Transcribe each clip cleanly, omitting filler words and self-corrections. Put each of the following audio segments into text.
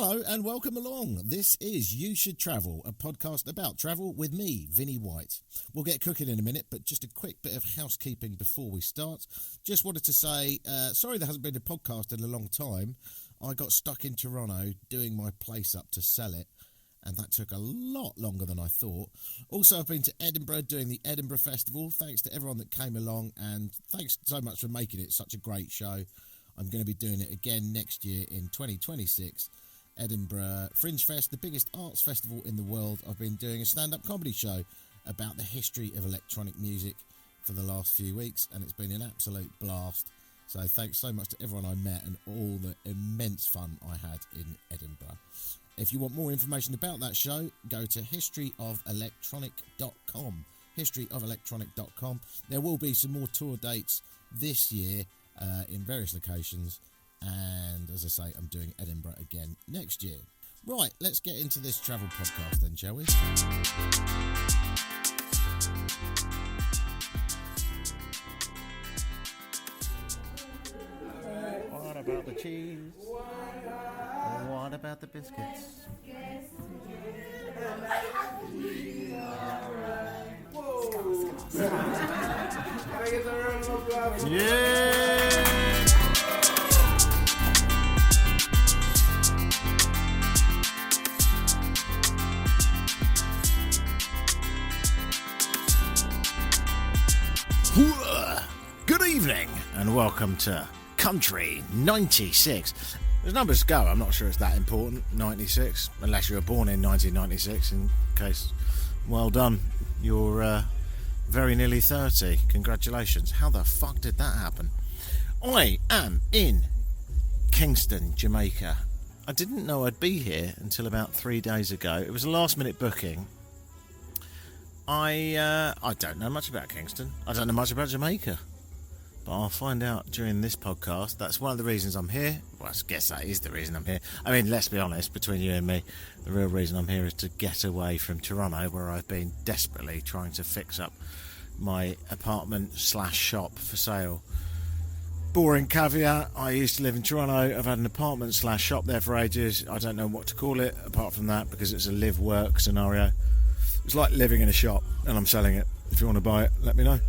Hello and welcome along. This is You Should Travel, a podcast about travel with me, Vinnie White. We'll get cooking in a minute, but just a quick bit of housekeeping before we start. Just wanted to say, sorry there hasn't been a podcast in a long time. I got stuck in Toronto doing my place up to sell it, and that took a lot longer than I thought. Also, I've been to Edinburgh doing the Edinburgh Festival. Thanks to everyone that came along, and thanks so much for making it such a great show. I'm going to be doing it again next year in 2026. Edinburgh Fringe Fest, the biggest arts festival in the world. I've been doing a stand-up comedy show about the history of electronic music for the last few weeks, and it's been an absolute blast. So thanks so much to everyone I met and all the immense fun I had in Edinburgh. If you want more information about that show, go to historyofelectronic.com. historyofelectronic.com. There will be some more tour dates this year in various locations. And as I say, I'm doing Edinburgh again next year. Right, let's get into this travel podcast then, shall we? What about the cheese? What about the biscuits? Yeah! Good evening and welcome to Country 96. There's numbers to go, I'm not sure it's that important, 96, unless you were born in 1996, in case, well done, you're very nearly 30, congratulations. How the fuck did that happen? I am in Kingston, Jamaica. I didn't know I'd be here until about 3 days ago. It was a last minute booking. I don't know much about Kingston. I don't know much about Jamaica. But I'll find out during this podcast. That's one of the reasons I'm here. Well, I guess that is the reason I'm here. I mean, let's be honest, between you and me, the real reason I'm here is to get away from Toronto, where I've been desperately trying to fix up my apartment/shop for sale. Boring caveat, I used to live in Toronto. I've had an apartment/shop there for ages. I don't know what to call it apart from that, because it's a live-work scenario. It's like living in a shop and I'm selling it. If you want to buy it, let me know.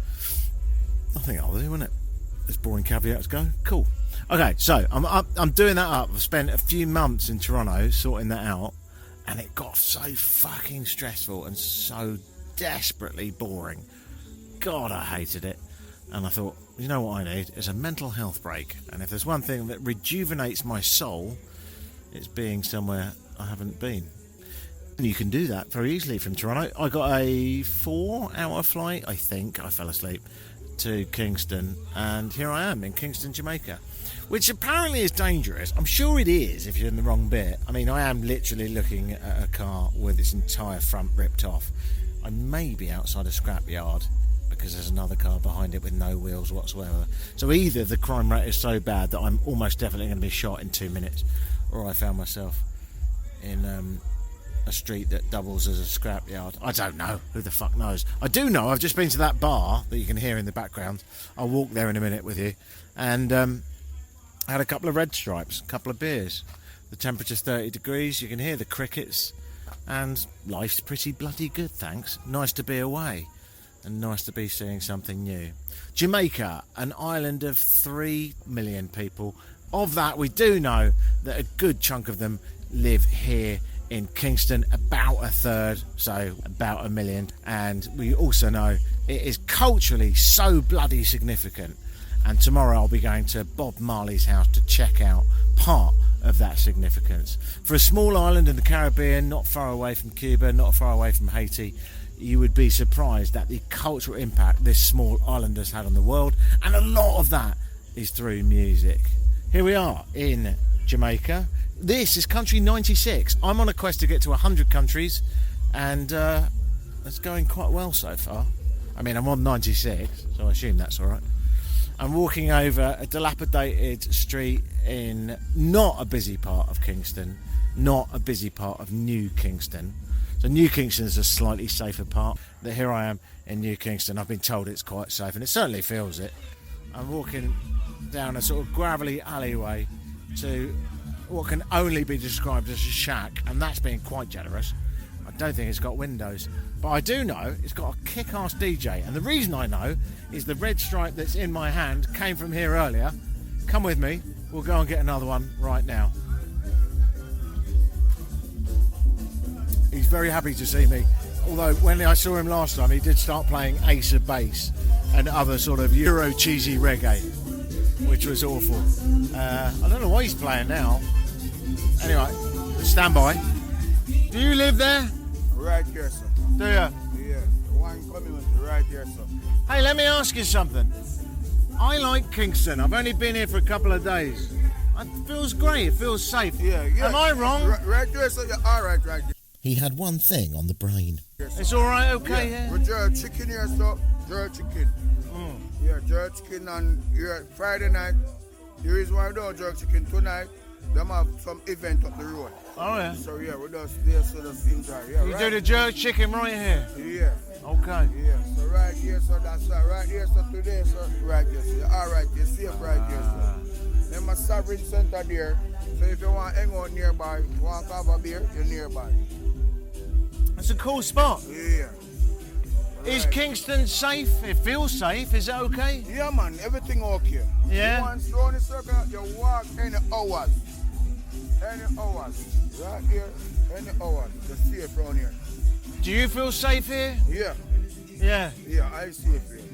I think I'll do, won't it? As boring caveats go. Cool. Okay, so I'm doing that up. I've spent a few months in Toronto sorting that out, and it got so fucking stressful and so desperately boring. God, I hated it. And I thought, you know what I need? Is a mental health break. And if there's one thing that rejuvenates my soul, it's being somewhere I haven't been. And you can do that very easily from Toronto. I got a 4-hour flight, I think. I fell asleep to Kingston, and here I am in Kingston, Jamaica, which apparently is dangerous. I'm sure it is if you're in the wrong bit. I mean, I am literally looking at a car with its entire front ripped off. I may be outside a scrapyard because there's another car behind it with no wheels whatsoever. So either the crime rate is so bad that I'm almost definitely going to be shot in 2 minutes, or I found myself in a street that doubles as a scrapyard. I don't know. Who the fuck knows? I do know I've just been to that bar that you can hear in the background. I'll walk there in a minute with you. And I had a couple of red stripes, a couple of beers. The temperature's 30 degrees. You can hear the crickets. And life's pretty bloody good, thanks. Nice to be away. And nice to be seeing something new. Jamaica, an island of 3 million people. Of that, we do know that a good chunk of them live here in Kingston, about a third, so about 1 million. And we also know it is culturally so bloody significant. And tomorrow I'll be going to Bob Marley's house to check out part of that significance. For a small island in the Caribbean, not far away from Cuba, not far away from Haiti, you would be surprised at the cultural impact this small island has had on the world. And a lot of that is through music. Here we are in Jamaica. This is Country 96. I'm on a quest to get to 100 countries, and it's going quite well so far. I mean, I'm on 96, so I assume that's all right. I'm walking over a dilapidated street in not a busy part of Kingston, not a busy part of New Kingston. So New Kingston is a slightly safer part. But here I am in New Kingston. I've been told it's quite safe, and it certainly feels it. I'm walking down a sort of gravelly alleyway to what can only be described as a shack, and that's being quite generous. I don't think it's got windows, but I do know it's got a kick-ass DJ, and the reason I know is the red stripe that's in my hand came from here earlier. Come with me, we'll go and get another one right now. He's very happy to see me, although when I saw him last time he did start playing Ace of Base and other sort of Euro cheesy reggae, which was awful. I don't know what he's playing now. Anyway, stand by. Do you live there? Right here, sir. Do you? Yeah, the one coming with right here, sir. Hey, let me ask you something. I like Kingston. I've only been here for a couple of days. It feels great. It feels safe. Yeah. Am I wrong? Right here, sir. You're all right there. He had one thing on the brain. Yes, It's all right, okay, yeah? We jerk chicken here, sir. Jerk chicken. Yeah, jerk chicken on Friday night. The reason why we don't jerk chicken tonight, them have some event up the road. Oh, yeah. So, yeah, we just there, so just enjoy. Yeah, You do the jerk chicken right here? Yeah. Okay. Yeah, so right here, so that's right here, so today, so right here, so you're all right, you're safe right here, so. Then my sovereign center there, so if you want to hang out nearby, you want to have a beer, you're nearby. It's a cool spot. Yeah. Is Kingston safe? It feels safe. Is it okay? Yeah, man, everything okay. Yeah? You want to throw in the circle, you walk any hours. Any hours. Right here, any hours. You're safe around here. Do you feel safe here? Yeah. Yeah. Yeah, I safe here.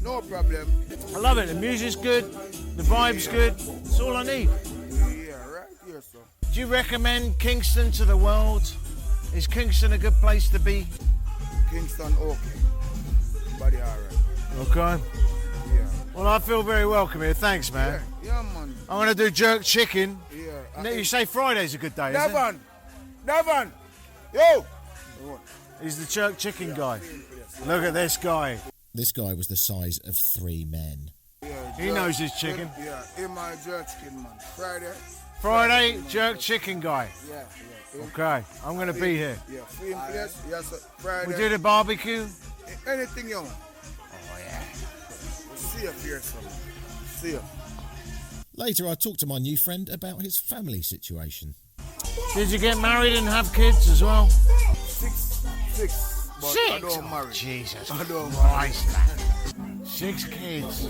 No problem. I love it. The music's good. The vibe's good. That's all I need. Yeah, right here, so. Do you recommend Kingston to the world? Is Kingston a good place to be? Kingston okay. Body alright. Okay. Yeah. Well, I feel very welcome here. Thanks, man. Yeah, man. I'm going to do jerk chicken. Yeah. You say Friday's a good day, isn't it? Devon! Yo! He's the jerk chicken guy. Look at this guy. This guy was the size of 3 men. Yeah, He knows his chicken. Yeah, in my jerk chicken, man. Friday, jerk chicken guy. Yeah. Okay, I'm going to be here. Yeah, free in place. Yes, sir. Friday. We did a barbecue. Anything you want. Oh, yeah. See up here, son. See up. Later, I talked to my new friend about his family situation. Did you get married and have kids as well? 6. But 6? I don't marry. Jesus I don't Christ, man. 6 kids.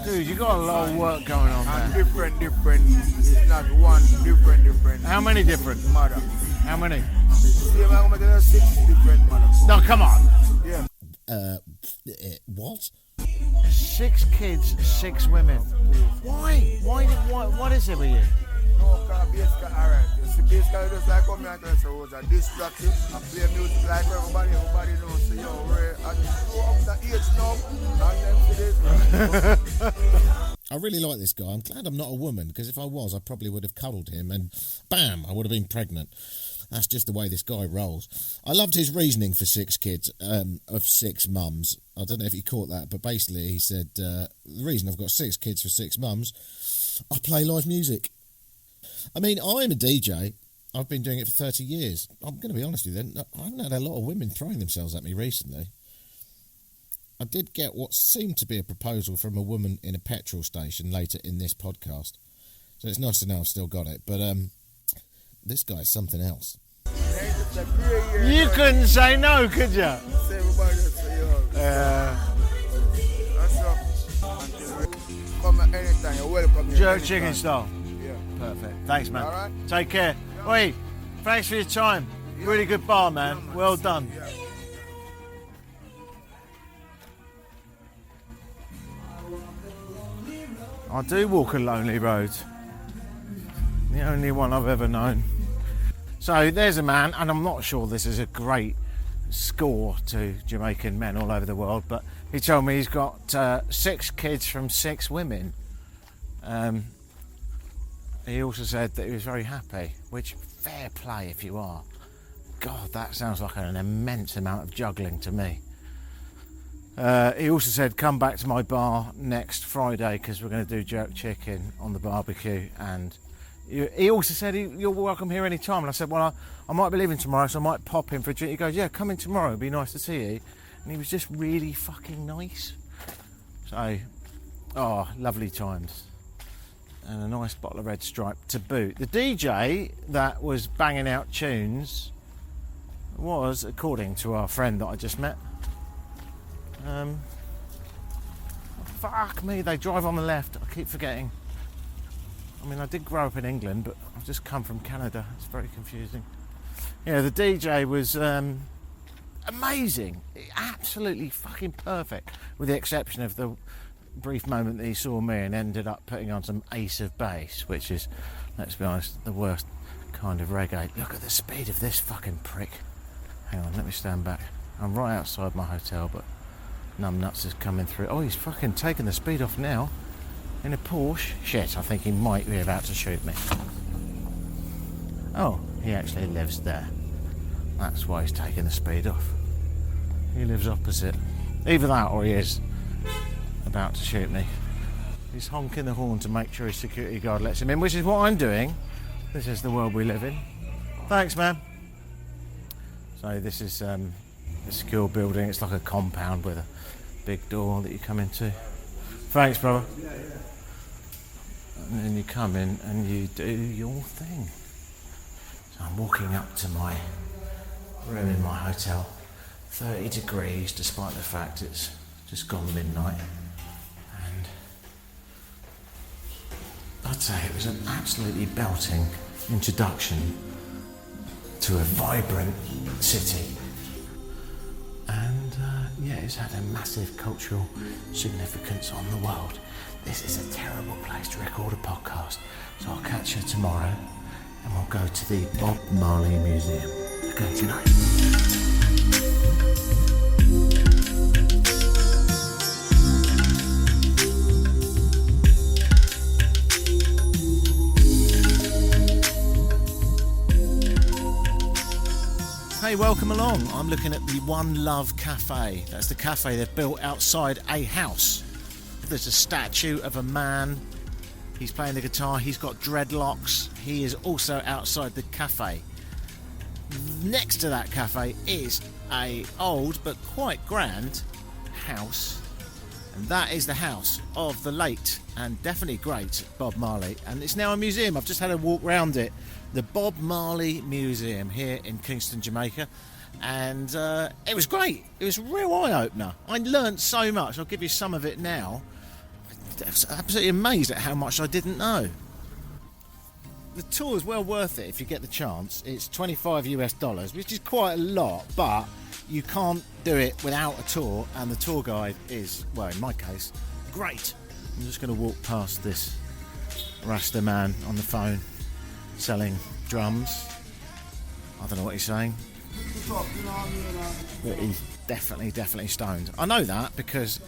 Dude, you got a lot of work going on And there. different. It's not one different. How many different? Mother. How many? See, I'm going to 6 different mothers. No, come on. Yeah. What? 6 kids, 6 women. Why? What is it with you? No, because basically, alright. You see, basically, just like come here and tell us, it was a distraction. I play music like everybody knows. So, yo, I just grow up the age now, and then for this. I really like this guy. I'm glad I'm not a woman, because if I was, I probably would have cuddled him and bam, I would have been pregnant. That's just the way this guy rolls. I loved his reasoning for 6 kids, of 6 mums. I don't know if you caught that, but basically he said, the reason I've got 6 kids for 6 mums, I play live music. I mean, I'm a DJ. I've been doing it for 30 years. I'm going to be honest with you then, I haven't had a lot of women throwing themselves at me recently. I did get what seemed to be a proposal from a woman in a petrol station later in this podcast. So it's nice to know I've still got it. But this guy's something else. You couldn't say no, could you? Say everybody just say, yo. That's up. Come at anytime, you're welcome. Jerk chicken style. Yeah. Perfect. Thanks, man. All right. Take care. Oi, thanks for your time. Really good bar, man. Well done. Yeah. I do walk a lonely road. The only one I've ever known. So there's a man, and I'm not sure this is a great score to Jamaican men all over the world, but he told me he's got 6 kids from 6 women. He also said that he was very happy, which fair play if you are. God, that sounds like an immense amount of juggling to me. He also said, come back to my bar next Friday because we're going to do jerk chicken on the barbecue. And he also said, you're welcome here any time. And I said, well, I might be leaving tomorrow, so I might pop in for a drink. He goes, yeah, come in tomorrow. It'd be nice to see you. And he was just really fucking nice. So, oh, lovely times. and a nice bottle of Red Stripe to boot. The DJ that was banging out tunes was, according to our friend that I just met, fuck me, they drive on the left. I keep forgetting. I mean, I did grow up in England, but I've just come from Canada. It's very confusing. Yeah, the DJ was amazing. Absolutely fucking perfect, with the exception of the brief moment that he saw me and ended up putting on some Ace of Base, which is, let's be honest, the worst kind of reggae. Look at the speed of this fucking prick. Hang on, let me stand back. I'm right outside my hotel, but numbnuts is coming through. Oh, he's fucking taking the speed off now in a Porsche. Shit, I think he might be about to shoot me. Oh, he actually lives there. That's why he's taking the speed off. He lives opposite. Either that or he is about to shoot me. He's honking the horn to make sure his security guard lets him in, which is what I'm doing. This is the world we live in. Thanks, man. So this is a secure building. It's like a compound with a big door that you come into. Thanks, brother. And then you come in and you do your thing. So I'm walking up to my room in my hotel. 30 degrees, despite the fact it's just gone midnight. And I'd say it was an absolutely belting introduction to a vibrant city. And yeah, it's had a massive cultural significance on the world. This is a terrible place to record a podcast, so I'll catch you tomorrow and we'll go to the Bob Marley Museum. Okay, good night. Hey, welcome along. I'm looking at the One Love Cafe. That's the cafe they've built outside a house. There's a statue of a man. He's playing the guitar. He's got dreadlocks. He is also outside the cafe. Next to that cafe is a old but quite grand house. And that is the house of the late and definitely great Bob Marley. And it's now a museum. I've just had a walk round it. The Bob Marley Museum here in Kingston, Jamaica. And it was great. It was a real eye-opener. I learnt so much. I'll give you some of it now. I was absolutely amazed at how much I didn't know. The tour is well worth it if you get the chance. It's $25 US, which is quite a lot, but you can't do it without a tour, and the tour guide is, well, in my case, great. I'm just going to walk past this Rasta man on the phone selling drums. I don't know what he's saying, but he's definitely stoned. I know that because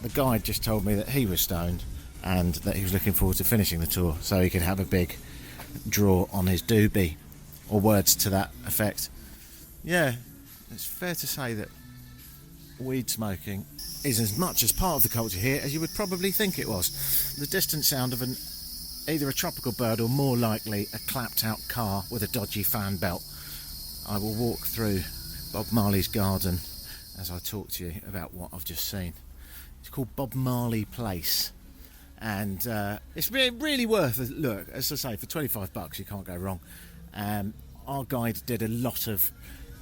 the guide just told me that he was stoned and that he was looking forward to finishing the tour so he could have a big draw on his doobie, or words to that effect. Yeah, it's fair to say that weed smoking is as much as part of the culture here as you would probably think it was. The distant sound of either a tropical bird or more likely a clapped out car with a dodgy fan belt. I will walk through Bob Marley's garden as I talk to you about what I've just seen. It's called Bob Marley Place, and it's really worth a look. As I say, for $25 you can't go wrong. Our guide did a lot of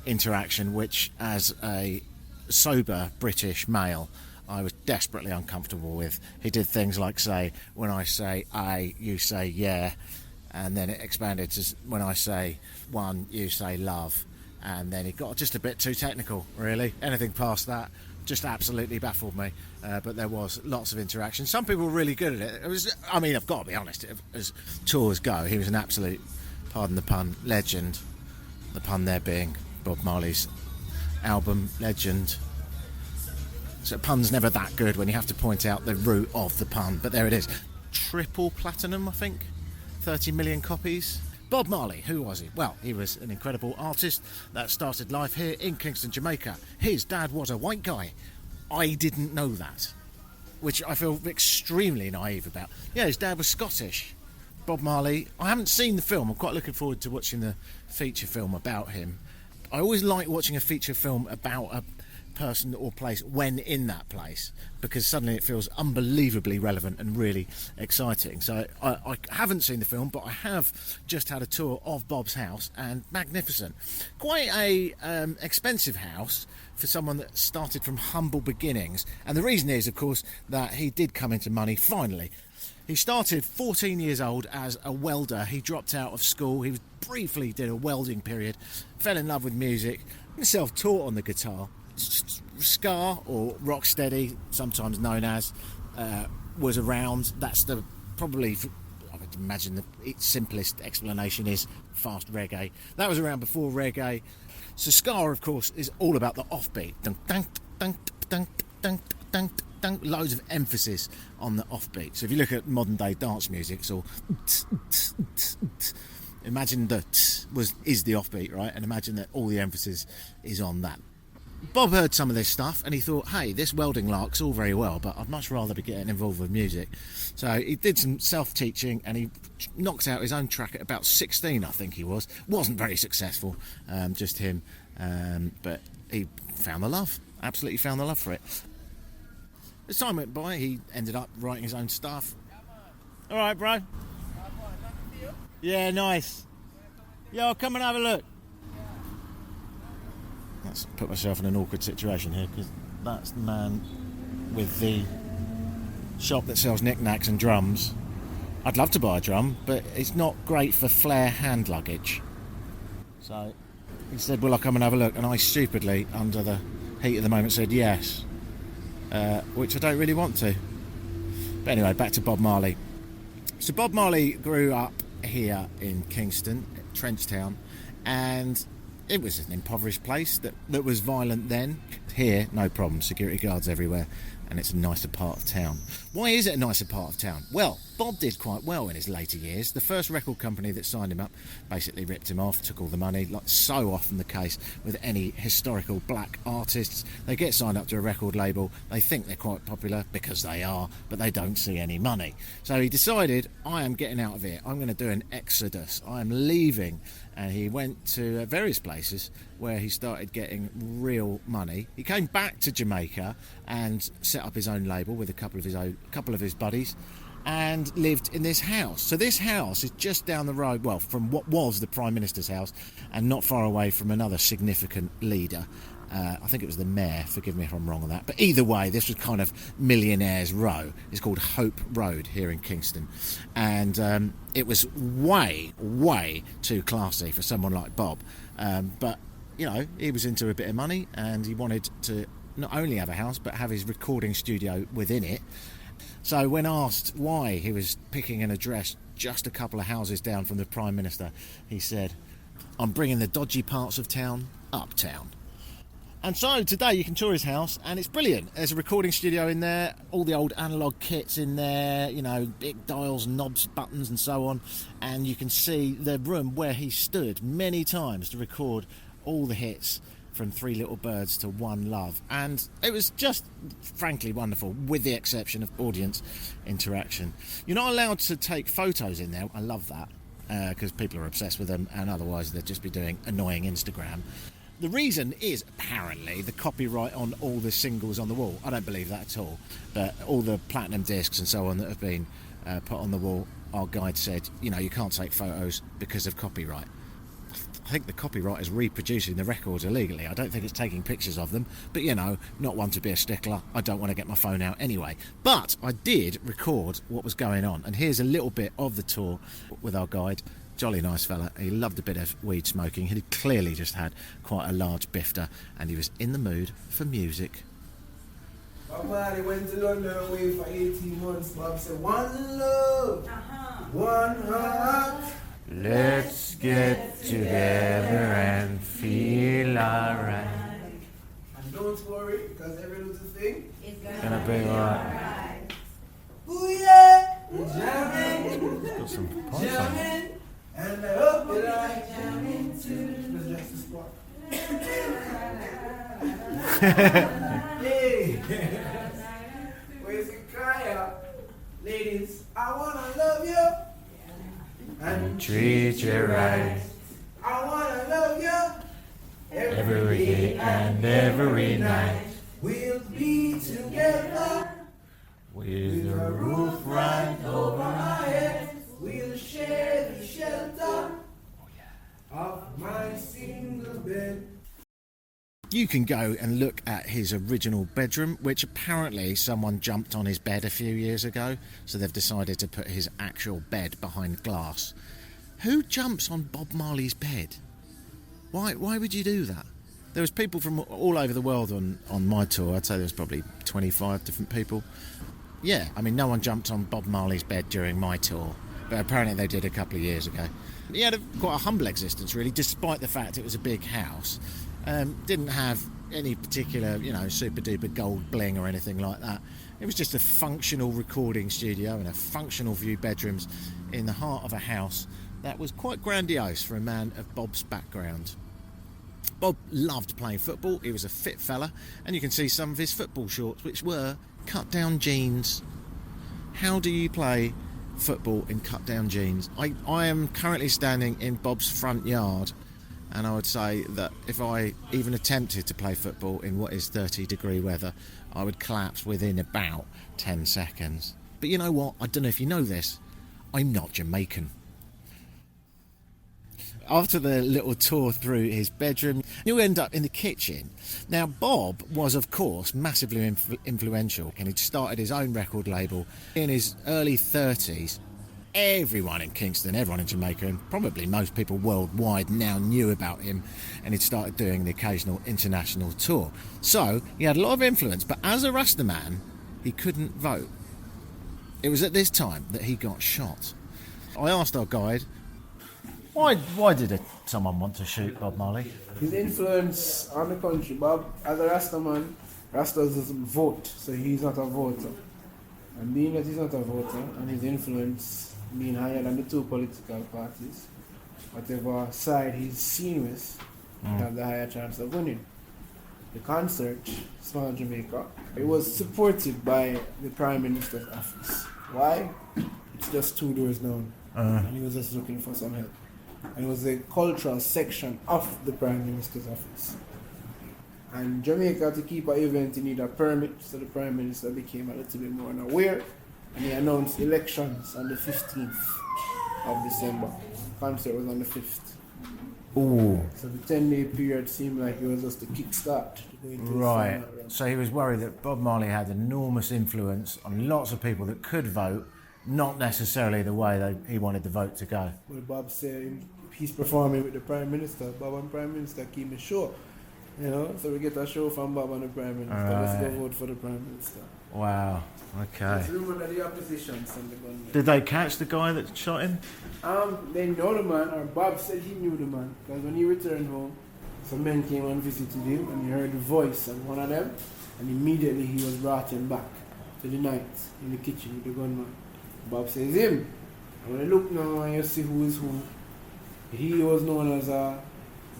interaction which, as a sober British male, I was desperately uncomfortable with. He did things like say, when I say I, you say yeah, and then it expanded to when I say one, you say love, and then it got just a bit too technical, really. Anything past that just absolutely baffled me, but there was lots of interaction. Some people were really good at it. I mean, I've got to be honest, as tours go, he was an absolute, pardon the pun, legend. The pun there being Bob Marley's album Legend. So pun's never that good when you have to point out the root of the pun, but there it is. Triple platinum, I think. 30 million copies. Bob Marley, who was he? Well, he was an incredible artist that started life here in Kingston, Jamaica. His dad was a white guy. I didn't know that, which I feel extremely naive about. Yeah, his dad was Scottish. Bob Marley, I haven't seen the film. I'm quite looking forward to watching the feature film about him. I always like watching a feature film about a person or place when in that place, because suddenly it feels unbelievably relevant and really exciting. So I haven't seen the film, but I have just had a tour of Bob's house, and magnificent. Quite a expensive house for someone that started from humble beginnings, and the reason is, of course, that he did come into money finally. He started 14 years old as a welder. He dropped out of school. He briefly did a welding period, fell in love with music, self-taught on the guitar. Ska, or rocksteady, sometimes known as, was around. That's the probably, I would imagine, the simplest explanation is fast reggae. That was around before reggae. So ska, of course, is all about the offbeat. Dunk, dunk, dunk, dunk, dunk, dunk, dunk. Loads of emphasis on the offbeat. So if you look at modern day dance music, it's all imagine the is the offbeat, right? And imagine that all the emphasis is on that. Bob heard some of this stuff and he thought, hey, this welding lark's all very well, but I'd much rather be getting involved with music. So he did some self-teaching and he knocked out his own track at about 16, I think he was. Wasn't very successful, just him, but he found the love, absolutely found the love for it. As time went by, he ended up writing his own stuff. All right, bro. Yeah, nice. Yeah, I'll come and have a look. Let's put myself in an awkward situation here, because that's the man with the shop that sells knickknacks and drums. I'd love to buy a drum, but it's not great for flare hand luggage. So he said, will I come and have a look? And I stupidly, under the heat of the moment, said yes, which I don't really want to. But anyway, back to Bob Marley. So Bob Marley grew up here in Kingston, Trenchtown, and it was an impoverished place that was violent then. Here, no problem, security guards everywhere, and it's a nicer part of town. Why is it a nicer part of town? Well, Bob did quite well in his later years. The first record company that signed him up basically ripped him off, took all the money, like so often the case with any historical black artists. They get signed up to a record label, they think they're quite popular, because they are, but they don't see any money. So he decided, I am getting out of here, I'm going to do an exodus, I am leaving. And he went to various places where he started getting real money. He came back to Jamaica and set up his own label with a couple of his buddies, and lived in this house. So this house is just down the road, well, from what was the Prime Minister's house, and not far away from another significant leader. I think it was the mayor, forgive me if I'm wrong on that. But either way, this was kind of Millionaires Row. It's called Hope Road here in Kingston. And it was way, way too classy for someone like Bob. But, you know, he was into a bit of money, and he wanted to not only have a house, but have his recording studio within it. So when asked why he was picking an address just a couple of houses down from the Prime Minister, he said, I'm bringing the dodgy parts of town uptown. And so today you can tour his house, and it's brilliant. There's a recording studio in there, all the old analogue kits in there, you know, big dials, knobs, buttons and so on. And you can see the room where he stood many times to record all the hits from Three Little Birds to One Love. And it was just frankly wonderful, with the exception of audience interaction. You're not allowed to take photos in there. I love that, because people are obsessed with them, and otherwise they'd just be doing annoying Instagram. The reason is apparently the copyright on all the singles on the wall. I don't believe that at all. But all the platinum discs and so on that have been put on the wall, our guide said, you know, you can't take photos because of copyright. I think the copyright is reproducing the records illegally. I don't think it's taking pictures of them. But, you know, not one to be a stickler. I don't want to get my phone out anyway. But I did record what was going on. And here's a little bit of the tour with our guide. Jolly nice fella. He loved a bit of weed smoking. He'd clearly just had quite a large bifter, and he was in the mood for music. Bob Marley went to London away for 18 months. Bob said, one love, one heart. Let's get together and feel alright. And don't worry, because every little thing is gonna be alright. Ooh yeah, jamming, Got some points on. jamming. And I hope you like jamming too. Let's dress the spot. Hey, where's the cry out? Ladies, I wanna love you and Treat you right. I wanna love you every day and every night. We'll be together With the roof right over our heads. We'll share the shelter of my single bed. You can go and look at his original bedroom, which apparently someone jumped on his bed a few years ago, so they've decided to put his actual bed behind glass. Who jumps on Bob Marley's bed? Why would you do that? There was people from all over the world on my tour. I'd say there was probably 25 different people. Yeah, I mean, no one jumped on Bob Marley's bed during my tour, but apparently they did a couple of years ago. He had quite a humble existence, really, despite the fact it was a big house. Didn't have any particular, super duper gold bling or anything like that. It was just a functional recording studio and a functional few bedrooms in the heart of a house that was quite grandiose for a man of Bob's background. Bob loved playing football. He was a fit fella, and you can see some of his football shorts, which were cut-down jeans. How do you play football in cut-down jeans? I am currently standing in Bob's front yard, and I would say that if I even attempted to play football in what is 30-degree weather, I would collapse within about 10 seconds. But you know what? I don't know if you know this. I'm not Jamaican. After the little tour through his bedroom, you end up in the kitchen. Now, Bob was, of course, massively influential, and he'd started his own record label in his early 30s. Everyone in Kingston, everyone in Jamaica, and probably most people worldwide now knew about him, and he'd started doing the occasional international tour. So, he had a lot of influence, but as a Rasta man, he couldn't vote. It was at this time that he got shot. I asked our guide, why did someone want to shoot Bob Marley? His influence on the country, Bob, as a Rasta man, Rastas doesn't vote, so he's not a voter. And being that he's not a voter, and his influence being higher than the two political parties, whatever side he's seen with, have the higher chance of winning. The concert, Small Jamaica, it was supported by the Prime Minister's office. Why? It's just 2 doors down, and he was just looking for some help. And it was the cultural section of the Prime Minister's office. And Jamaica, to keep an event, you need a permit, so the Prime Minister became a little bit more aware, and he announced elections on the 15th of December. The concert was on the 5th. Ooh. So the 10-day period seemed like it was just a kickstart. Right. So he was worried that Bob Marley had enormous influence on lots of people that could vote, not necessarily the way he wanted the vote to go. Well, Bob said he's performing with the Prime Minister. Bob and Prime Minister keep me show. So we get a show from Bob and the Prime Minister. Right. Let's go vote for the Prime Minister. Wow. Okay. It's rumored that the opposition sent the gunman. Did they catch the guy that shot him? They know the man, or Bob said he knew the man. Because when he returned home, some men came and visited him, and he heard the voice of one of them, and immediately he was brought him back to the night in the kitchen with the gunman. Bob says him. And when you look now and you see who is who, he was known as a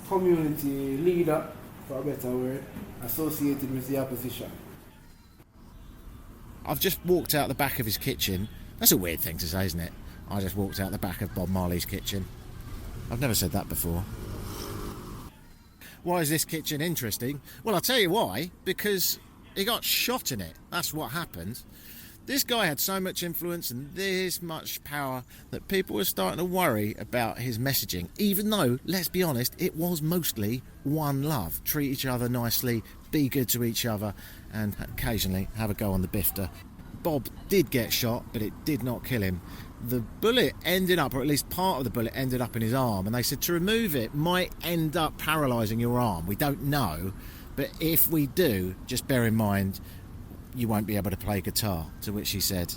community leader, for a better word, associated with the opposition. I've just walked out the back of his kitchen. That's a weird thing to say, isn't it? I just walked out the back of Bob Marley's kitchen. I've never said that before. Why is this kitchen interesting? Well, I'll tell you why. Because he got shot in it. That's what happened. This guy had so much influence and this much power that people were starting to worry about his messaging, even though, let's be honest, it was mostly one love. Treat each other nicely, be good to each other, and occasionally have a go on the bifter. Bob did get shot, but it did not kill him. The bullet ended up, or at least part of the bullet ended up in his arm, and they said to remove it might end up paralysing your arm. We don't know, but if we do, just bear in mind you won't be able to play guitar. To which he said,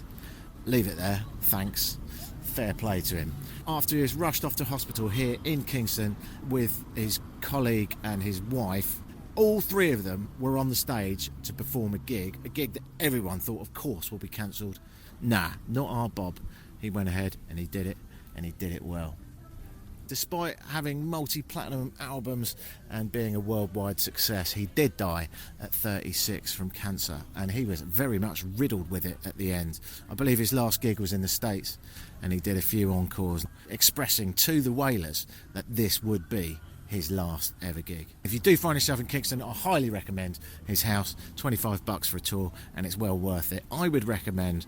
leave it there, thanks. Fair play to him. After he was rushed off to hospital here in Kingston with his colleague and his wife, all three of them were on the stage to perform a gig that everyone thought, of course, will be cancelled. Nah, not our Bob. He went ahead and he did it, and he did it well. Despite having multi-platinum albums and being a worldwide success, he did die at 36 from cancer, and he was very much riddled with it at the end. I believe his last gig was in the States, and he did a few encores, expressing to the Wailers that this would be his last ever gig. If you do find yourself in Kingston, I highly recommend his house. $25 for a tour, and it's well worth it. I would recommend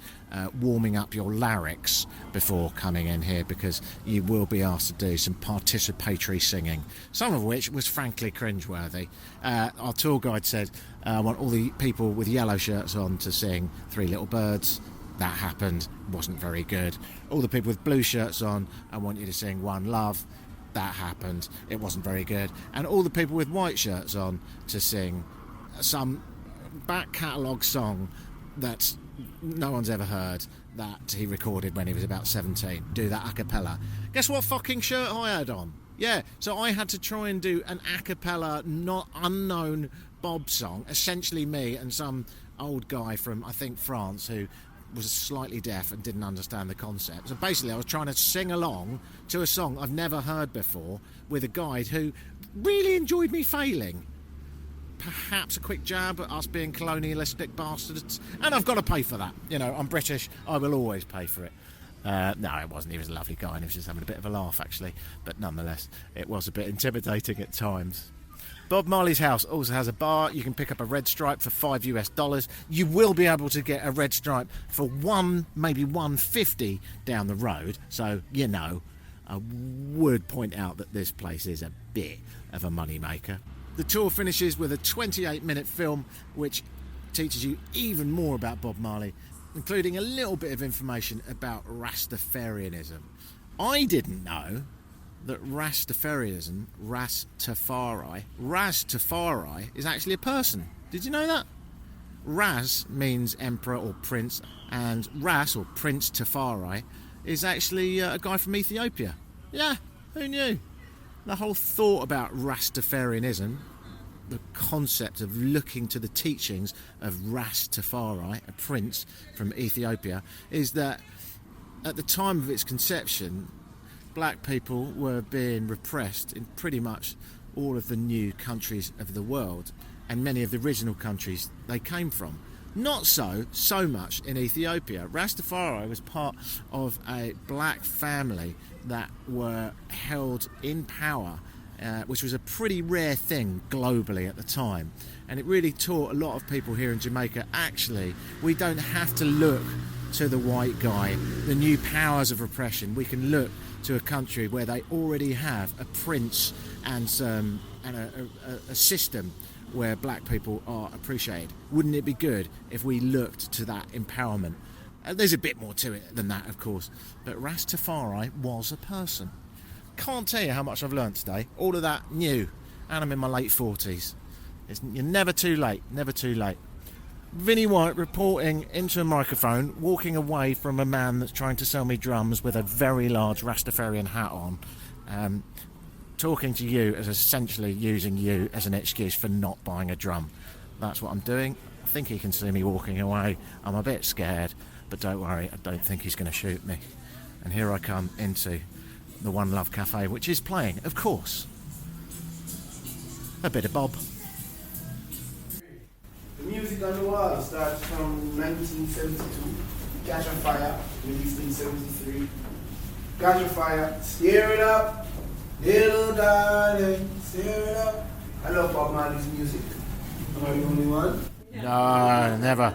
warming up your larynx before coming in here, because you will be asked to do some participatory singing, some of which was frankly cringeworthy. Our tour guide said, I want all the people with yellow shirts on to sing Three Little Birds. That happened, wasn't very good. All the people with blue shirts on, I want you to sing One Love. That happened, it wasn't very good. And all the people with white shirts on to sing some back catalogue song that no one's ever heard, that he recorded when he was about 17. Do that a cappella. Guess what fucking shirt I had on? Yeah, so I had to try and do an a cappella, not unknown Bob song, essentially me and some old guy from, I think, France, who was slightly deaf and didn't understand the concept. So basically I was trying to sing along to a song I've never heard before with a guide who really enjoyed me failing. Perhaps a quick jab at us being colonialistic bastards, and I've got to pay for that. You know, I'm British, I will always pay for it. No, it wasn't. He was a lovely guy and he was just having a bit of a laugh, actually, but nonetheless it was a bit intimidating at times. Bob Marley's house also has a bar. You can pick up a red stripe for $5 US. You will be able to get a red stripe for maybe $1.50 down the road. So, you know, I would point out that this place is a bit of a money maker. The tour finishes with a 28-minute film which teaches you even more about Bob Marley, including a little bit of information about Rastafarianism. I didn't know that Rastafarianism, Rastafari is actually a person. Did you know that? Ras means emperor or prince, and Ras, or Prince Tafari, is actually a guy from Ethiopia. Yeah, who knew? The whole thought about Rastafarianism, the concept of looking to the teachings of Rastafari, a prince from Ethiopia, is that at the time of its conception, black people were being repressed in pretty much all of the new countries of the world, and many of the original countries they came from. Not so much in Ethiopia. Rastafari was part of a black family that were held in power, which was a pretty rare thing globally at the time. And it really taught a lot of people here in Jamaica, actually, we don't have to look to the white guy, the new powers of repression. We can look to a country where they already have a prince and a system where black people are appreciated. Wouldn't it be good if we looked to that empowerment? There's a bit more to it than that, of course, but Rastafari was a person. Can't tell you how much I've learned today. All of that new, and I'm in my late 40s. You're never too late, never too late. Vinnie White reporting into a microphone, walking away from a man that's trying to sell me drums with a very large Rastafarian hat on, talking to you as essentially using you as an excuse for not buying a drum. That's what I'm doing. I think he can see me walking away. I'm a bit scared, but don't worry, I don't think he's going to shoot me. And here I come into the One Love Cafe, which is playing, of course, a bit of Bob. The music on the wall starts from 1972. Catch a Fire, released in 73. Catch a Fire, Stir It Up, little darling, stir it up. I love Bob Marley's music. Am I the only one? No, never.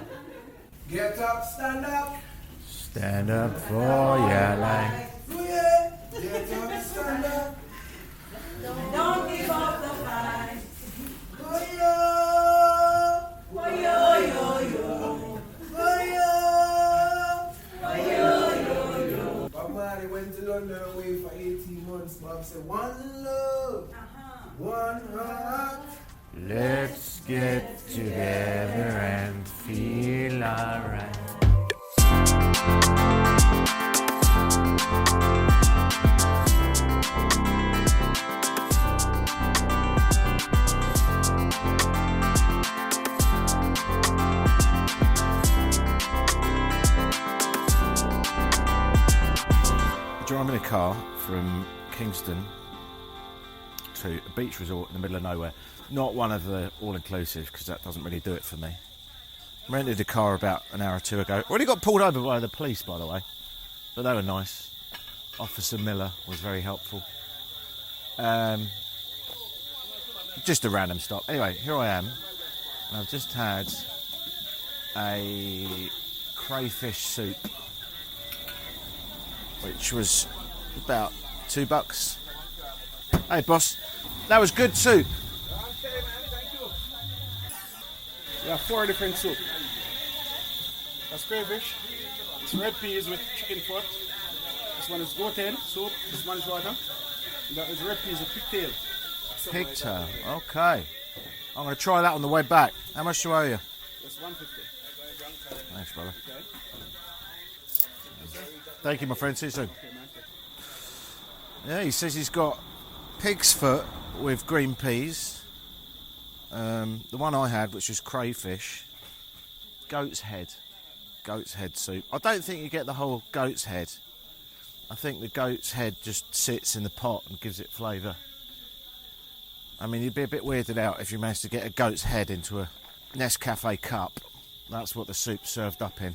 Get up, stand up. Stand up for your life. Oh yeah. Get up, stand up. Don't give up the fight. Oh yeah. Oh yo yo yo. Oh yeah. Oh yo yo yo. Bob Marley went to London away for 18 months. Bob said, one love, one heart. Let's get together and feel alright. Driving a car from Kingston to a beach resort in the middle of nowhere. Not one of the all-inclusive, because that doesn't really do it for me. Rented a car about an hour or two ago. Already got pulled over by the police, by the way, but they were nice. Officer Miller was very helpful. Just a random stop. Anyway, here I am. And I've just had a crayfish soup, which was about $2. Hey, boss. That was good soup. Okay, man, thank you. We have 4 different soup. That's crayfish. It's red peas with chicken foot. This one is goat head soup. This one is water. And that is red peas with pigtail. Pigtail. Okay. I'm going to try that on the way back. How much do I owe you? That's 150. Thanks, brother. Okay. Thank you, my friend. See you soon. Okay, man. Yeah, he says he's got pig's foot with green peas. The one I had, which was crayfish. Goat's head soup. I don't think you get the whole goat's head. I think the goat's head just sits in the pot and gives it flavour. I mean, you'd be a bit weirded out if you managed to get a goat's head into a Nescafe cup. That's what the soup's served up in.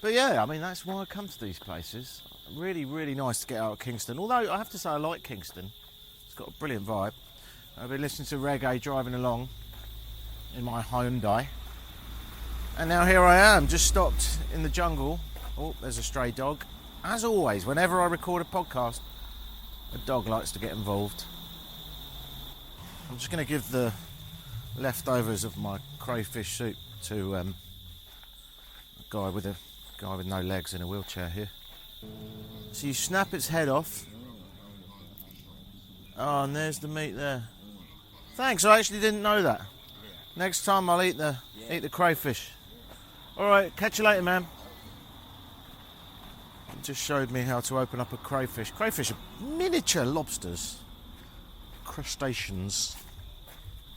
But yeah, I mean, that's why I come to these places. Really, really nice to get out of Kingston. Although, I have to say, I like Kingston. It's got a brilliant vibe. I've been listening to reggae driving along in my Hyundai. And now here I am, just stopped in the jungle. Oh, there's a stray dog. As always, whenever I record a podcast, a dog likes to get involved. I'm just going to give the leftovers of my crayfish soup to a guy with no legs in a wheelchair here. So you snap its head off. Oh, and there's the meat there. Thanks, I actually didn't know that. Next time I'll eat the crayfish. All right, catch you later, man. He just showed me how to open up a crayfish. Crayfish are miniature lobsters. Crustaceans.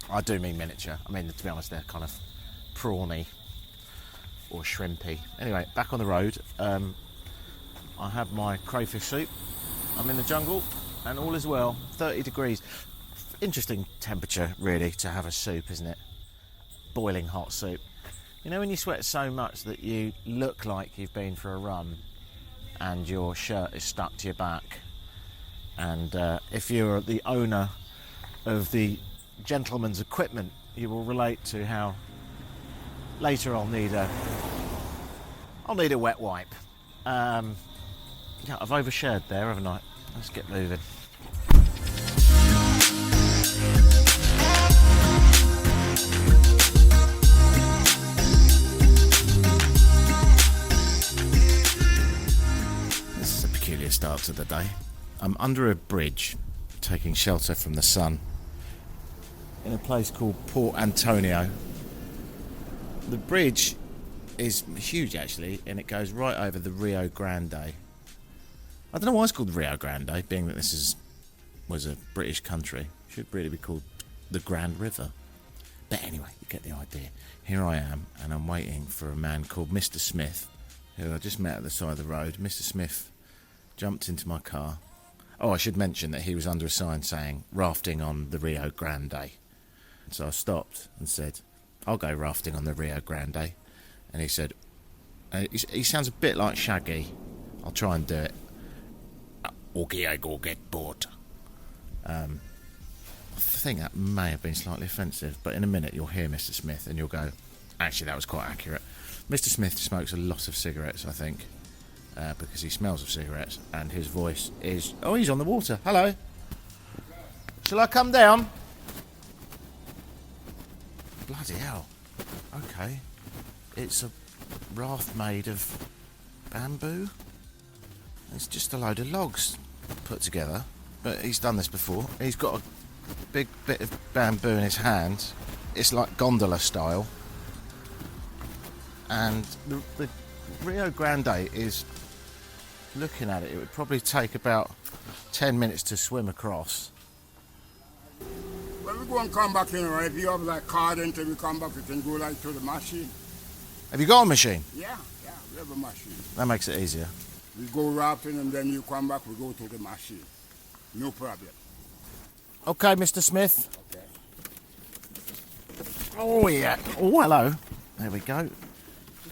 I do mean miniature. I mean, to be honest, they're kind of prawny or shrimpy. Anyway, back on the road. I have my crayfish soup. I'm in the jungle and all is well. 30 degrees. Interesting temperature, really, to have a soup, isn't it? Boiling hot soup. You know when you sweat so much that you look like you've been for a run and your shirt is stuck to your back, and if you're the owner of the gentleman's equipment, you will relate to how later I'll need a wet wipe. Yeah, I've overshared there, haven't I? Let's get moving. This is a peculiar start to the day. I'm under a bridge, taking shelter from the sun, in a place called Port Antonio. The bridge is huge, actually, and it goes right over the Rio Grande. I don't know why it's called Rio Grande, being that this was a British country. It should really be called the Grand River. But anyway, you get the idea. Here I am, and I'm waiting for a man called Mr. Smith, who I just met at the side of the road. Mr. Smith jumped into my car. Oh, I should mention that he was under a sign saying, rafting on the Rio Grande. So I stopped and said, I'll go rafting on the Rio Grande. And he said, he sounds a bit like Shaggy. I'll try and do it. Okay, I go get bored. I think that may have been slightly offensive, but in a minute you'll hear Mr. Smith and you'll go, actually that was quite accurate. Mr. Smith smokes a lot of cigarettes, I think, because he smells of cigarettes, and his voice is, oh, he's on the water. Hello. Shall I come down? Bloody hell. Okay. It's a raft made of bamboo. It's just a load of logs put together. But he's done this before. He's got a big bit of bamboo in his hand. It's like gondola style. And the Rio Grande is, looking at it, it would probably take about 10 minutes to swim across. When we go and come back in, right, if you have like card until we come back, we can go like to the machine. Have you got a machine? Yeah, we have a machine. That makes it easier. We go rafting and then you come back, we go to the machine. No problem. Okay, Mr. Smith. Okay. Oh, yeah. Oh, hello. There we go.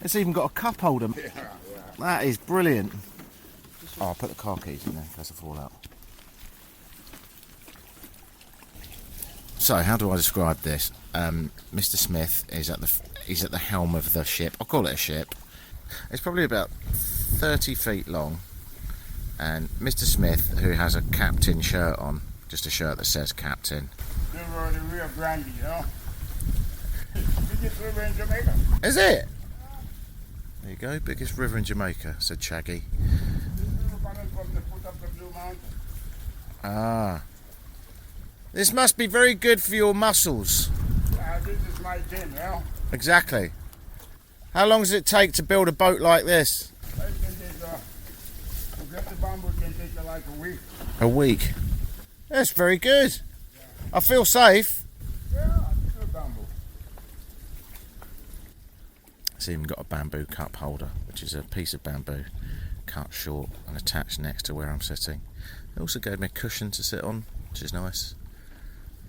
It's even got a cup holder. Yeah. That is brilliant. Oh, I'll put the car keys in there in case I fall out. So, how do I describe this? Mr. Smith is he's at the helm of the ship. I'll call it a ship. It's probably about 30 feet long. And Mr. Smith, who has a captain shirt on, just a shirt that says captain. They were the Rio Grande, you know. Biggest river in Jamaica. Is it? There you go, biggest river in Jamaica, said Shaggy. From the foot of the Blue Mountain. Ah. This must be very good for your muscles. This is my gym, you know. Exactly. How long does it take to build a boat like this? To get the bamboo can take you like a week. A week. That's very good. Yeah. I feel safe. Yeah, good bamboo. It's even got a bamboo cup holder, which is a piece of bamboo cut short and attached next to where I'm sitting. It also gave me a cushion to sit on, which is nice.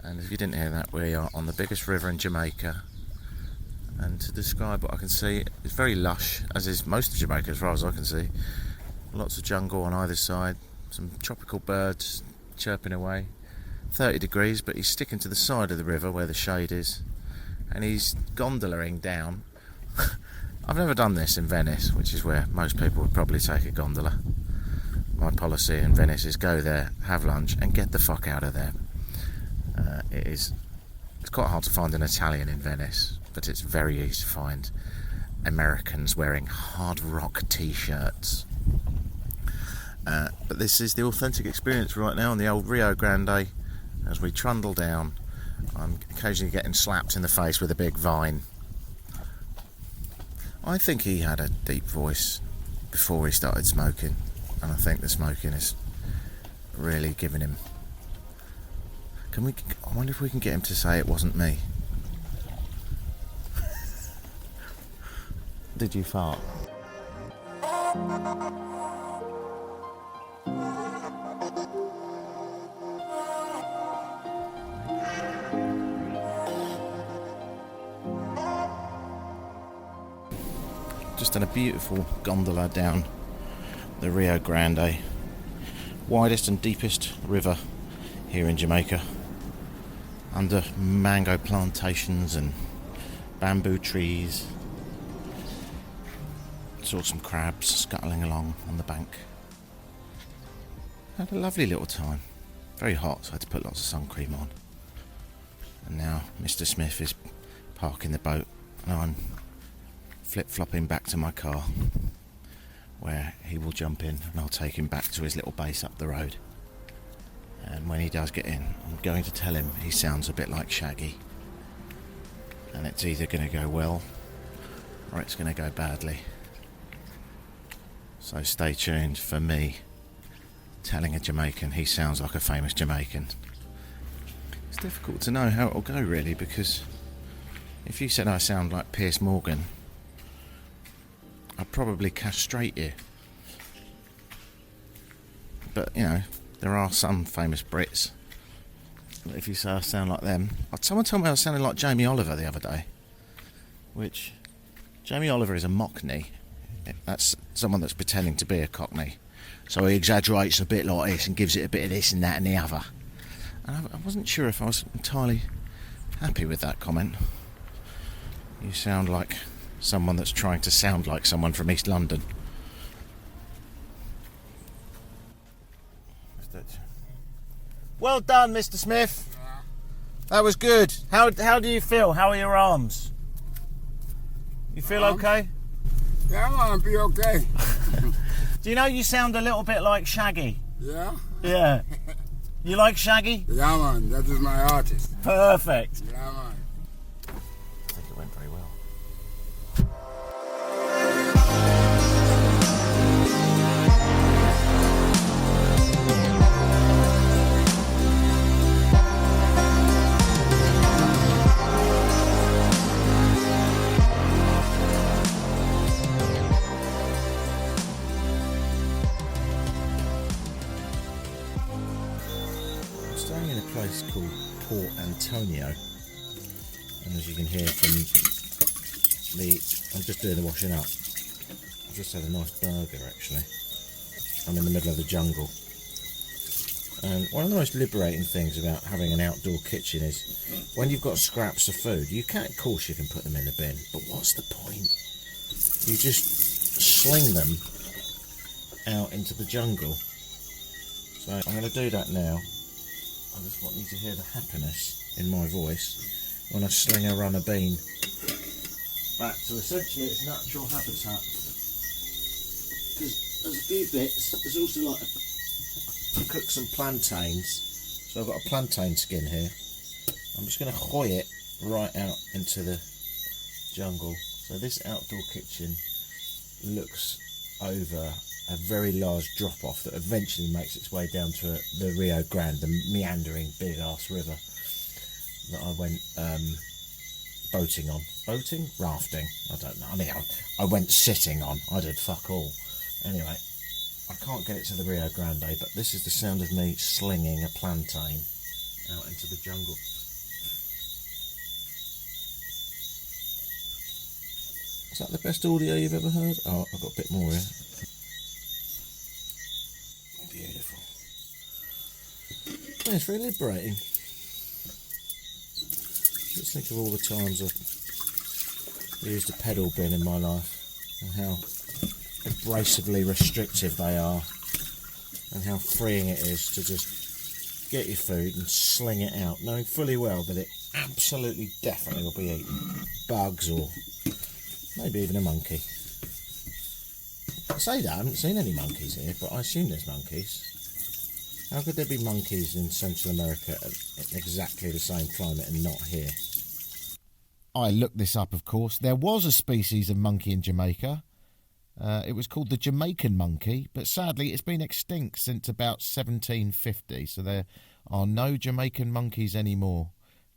And if you didn't hear that, we are on the biggest river in Jamaica. And to describe what I can see, it's very lush, as is most of Jamaica as far as I can see. Lots of jungle on either side, some tropical birds chirping away. 30 degrees, but he's sticking to the side of the river where the shade is. And he's gondolaing down. I've never done this in Venice, which is where most people would probably take a gondola. My policy in Venice is go there, have lunch, and get the fuck out of there. It's quite hard to find an Italian in Venice, but it's very easy to find Americans wearing hard rock t-shirts. But this is the authentic experience right now on the old Rio Grande. As we trundle down, I'm occasionally getting slapped in the face with a big vine. I think he had a deep voice before he started smoking, and I think the smoking is really giving him... I wonder if we can get him to say it wasn't me. Did you fart? Just on a beautiful gondola down the Rio Grande, widest and deepest river here in Jamaica, under mango plantations and bamboo trees. Saw some crabs scuttling along on the bank. Had a lovely little time. Very hot, so I had to put lots of sun cream on. And now Mr. Smith is parking the boat, and I'm flip-flopping back to my car, where he will jump in and I'll take him back to his little base up the road. And when he does get in, I'm going to tell him he sounds a bit like Shaggy. And it's either going to go well, or it's going to go badly. So stay tuned for me telling a Jamaican he sounds like a famous Jamaican. It's difficult to know how it'll go, really, because if you said I sound like Piers Morgan, I'd probably castrate you. But, you know, there are some famous Brits. But if you say I sound like them... Someone told me I was sounding like Jamie Oliver the other day. Which... Jamie Oliver is a Mockney. That's someone that's pretending to be a Cockney. So he exaggerates a bit like this and gives it a bit of this and that and the other. And I wasn't sure if I was entirely happy with that comment. You sound like someone that's trying to sound like someone from East London. Well done, Mr. Smith. That was good. How do you feel? How are your arms? You feel okay? Yeah, man, be okay. Do you know you sound a little bit like Shaggy? Yeah? Yeah. You like Shaggy? Yeah, man, that is my artist. Perfect. Yeah, man. I think it went very well. Staying in a place called Port Antonio, and as you can hear from I'm just doing the washing up. I've just had a nice burger actually. I'm in the middle of the jungle, And one of the most liberating things about having an outdoor kitchen is when you've got scraps of food, of course you can put them in the bin, but what's the point? You just sling them out into the jungle. So I'm going to do that now. I just want you to hear the happiness in my voice when I sling a runner bean back to essentially its natural habitat. Because there's a few bits, there's also like to cook some plantains. So I've got a plantain skin here. I'm just going to hoy it right out into the jungle. So this outdoor kitchen looks over a very large drop off that eventually makes its way down to the Rio Grande, the meandering big ass river that I went boating on. Boating? Rafting? I don't know. I mean, I went sitting on. I did fuck all. Anyway, I can't get it to the Rio Grande, but this is the sound of me slinging a plantain out into the jungle. Is that the best audio you've ever heard? Oh, I've got a bit more here. Beautiful. Yeah, it's very liberating. Just think of all the times I've used a pedal bin in my life and how abrasively restrictive they are and how freeing it is to just get your food and sling it out, knowing fully well that it absolutely definitely will be eaten. Bugs or maybe even a monkey. I say that, I haven't seen any monkeys here, but I assume there's monkeys. How could there be monkeys in Central America in exactly the same climate and not here? I looked this up, of course. There was a species of monkey in Jamaica. It was called the Jamaican monkey, but sadly it's been extinct since about 1750, so there are no Jamaican monkeys anymore.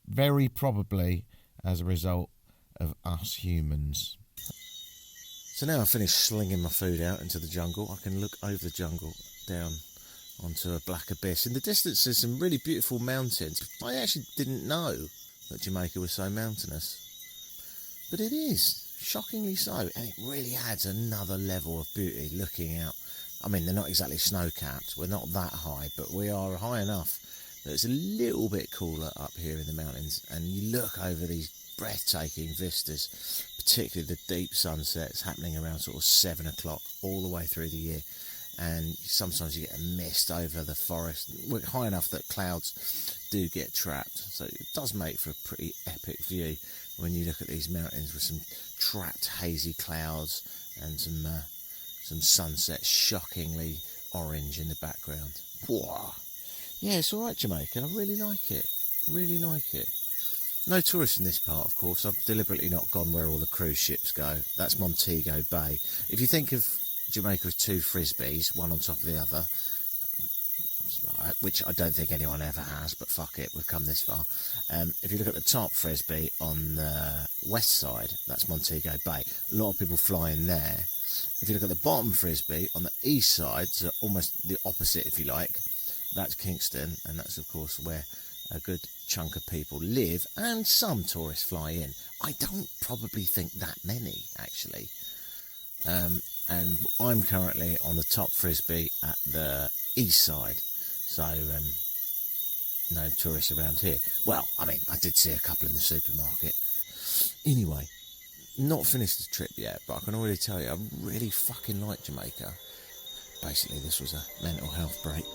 Very probably as a result of us humans. So now I've finished slinging my food out into the jungle, I can look over the jungle down onto a black abyss. In the distance there's some really beautiful mountains. I actually didn't know that Jamaica was so mountainous, but it is. Shockingly so, and it really adds another level of beauty looking out. I mean, they're not exactly snow-capped, we're not that high, but we are high enough that it's a little bit cooler up here in the mountains, and you look over these breathtaking vistas, particularly the deep sunsets happening around sort of 7 o'clock all the way through the year, and sometimes you get a mist over the forest. We're high enough that clouds do get trapped, so it does make for a pretty epic view when you look at these mountains with some trapped hazy clouds and some sunsets shockingly orange in the background. Whoa. Yeah, it's alright, Jamaica. I really like it. Really like it. No tourists in this part, of course. I've deliberately not gone where all the cruise ships go. That's Montego Bay. If you think of Jamaica as two frisbees, one on top of the other, which I don't think anyone ever has, but fuck it, we've come this far. If you look at the top frisbee on the west side, that's Montego Bay. A lot of people fly in there. If you look at the bottom frisbee on the east side, so almost the opposite if you like, that's Kingston, and that's of course where a good chunk of people live, and some tourists fly in. I don't probably think that many, actually. And I'm currently on the top frisbee at the east side. So, no tourists around here. Well, I mean, I did see a couple in the supermarket. Anyway, not finished the trip yet, but I can already tell you, I really fucking like Jamaica. Basically, this was a mental health break.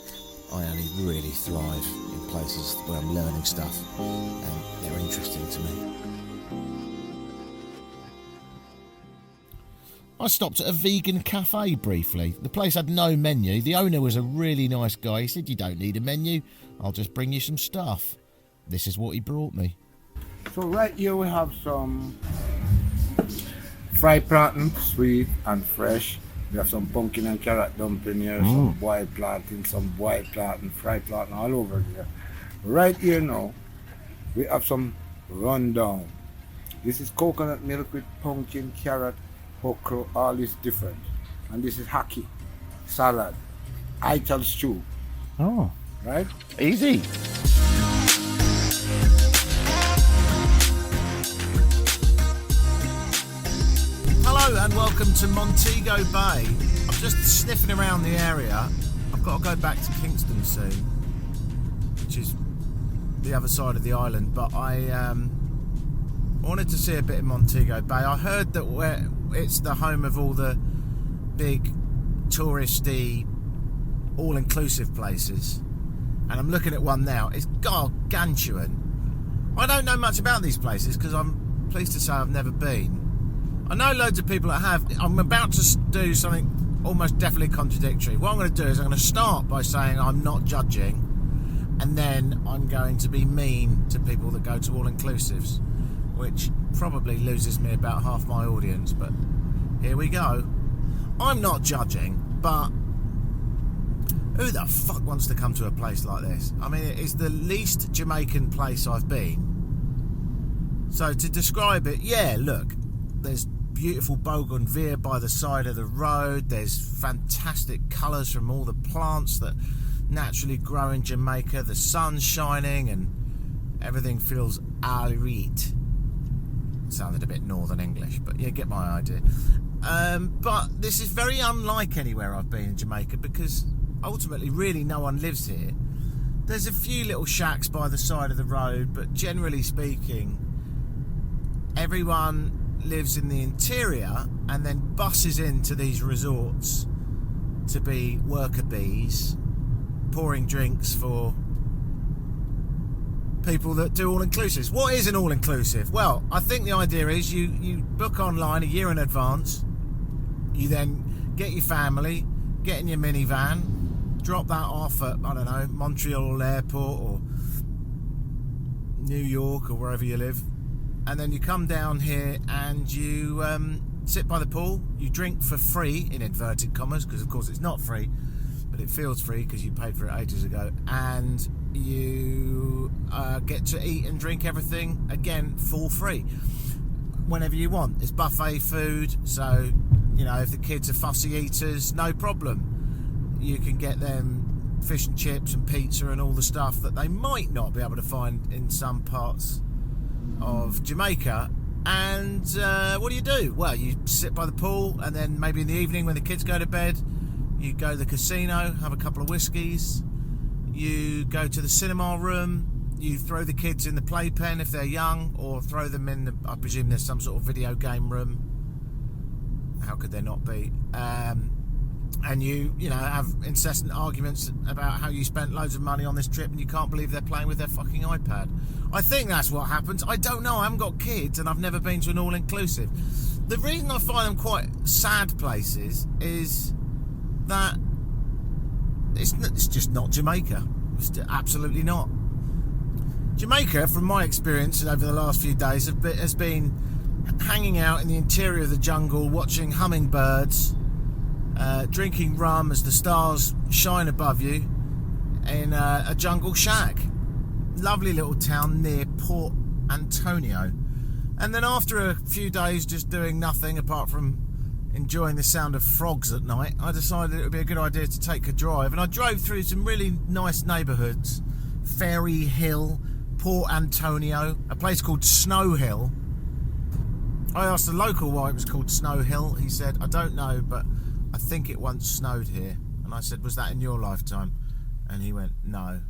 I only really thrive in places where I'm learning stuff, and they're interesting to me. I stopped at a vegan cafe briefly. The place had no menu. The owner was a really nice guy. He said, "You don't need a menu. I'll just bring you some stuff." This is what he brought me. So right here we have some fried plantain, sweet and fresh. We have some pumpkin and carrot dumpling here, some boiled plantain, fried plantain all over here. Right here now, we have some rundown. This is coconut milk with pumpkin, carrot, okra, all is different. And this is haki, salad, ital stew. Oh, right? Easy. Hello and welcome to Montego Bay. I'm just sniffing around the area. I've got to go back to Kingston soon. is the other side of the island, but I wanted to see a bit of Montego Bay. I heard that it's the home of all the big touristy all-inclusive places, and I'm looking at one now. It's gargantuan. I don't know much about these places because I'm pleased to say I've never been. I know loads of people that have. I'm about to do something almost definitely contradictory. What I'm going to do is I'm going to start by saying I'm not judging, and then I'm going to be mean to people that go to all-inclusives, which probably loses me about half my audience, but here we go. I'm not judging, but who the fuck wants to come to a place like this? I mean, it's the least Jamaican place I've been. So to describe it, yeah, look, there's beautiful bougainvillea by the side of the road. There's fantastic colours from all the plants that naturally grow in Jamaica. The sun's shining and everything feels alright. Sounded a bit Northern English, but you get my idea. But this is very unlike anywhere I've been in Jamaica because ultimately really no one lives here. There's a few little shacks by the side of the road, but generally speaking everyone lives in the interior and then buses into these resorts to be worker bees, pouring drinks for people that do all-inclusives. What is an all-inclusive? Well, I think the idea is you book online a year in advance. You then get your family, get in your minivan, drop that off at, I don't know, Montreal Airport or New York or wherever you live, and then you come down here and you sit by the pool. You drink for free, in inverted commas, because of course it's not free, but it feels free because you paid for it ages ago, and you get to eat and drink everything again for free whenever you want. It's buffet food, so you know, if the kids are fussy eaters, no problem, you can get them fish and chips and pizza and all the stuff that they might not be able to find in some parts of Jamaica. And what do? Well, you sit by the pool, and then maybe in the evening when the kids go to bed, you go to the casino, have a couple of whiskies, you go to the cinema room, you throw the kids in the playpen if they're young, or throw them in the, I presume there's some sort of video game room. How could there not be? And you know, have incessant arguments about how you spent loads of money on this trip and you can't believe they're playing with their fucking iPad. I think that's what happens. I don't know. I haven't got kids and I've never been to an all-inclusive. The reason I find them quite sad places is that it's just not Jamaica. It's absolutely not. Jamaica, from my experience over the last few days, has been hanging out in the interior of the jungle, watching hummingbirds, drinking rum as the stars shine above you in a jungle shack. Lovely little town near Port Antonio. And then after a few days just doing nothing apart from enjoying the sound of frogs at night, I decided it would be a good idea to take a drive, and I drove through some really nice neighbourhoods. Ferry Hill, Port Antonio, a place called Snow Hill. I asked the local why it was called Snow Hill. He said, I don't know, but I think it once snowed here. And I said, was that in your lifetime? And he went, no.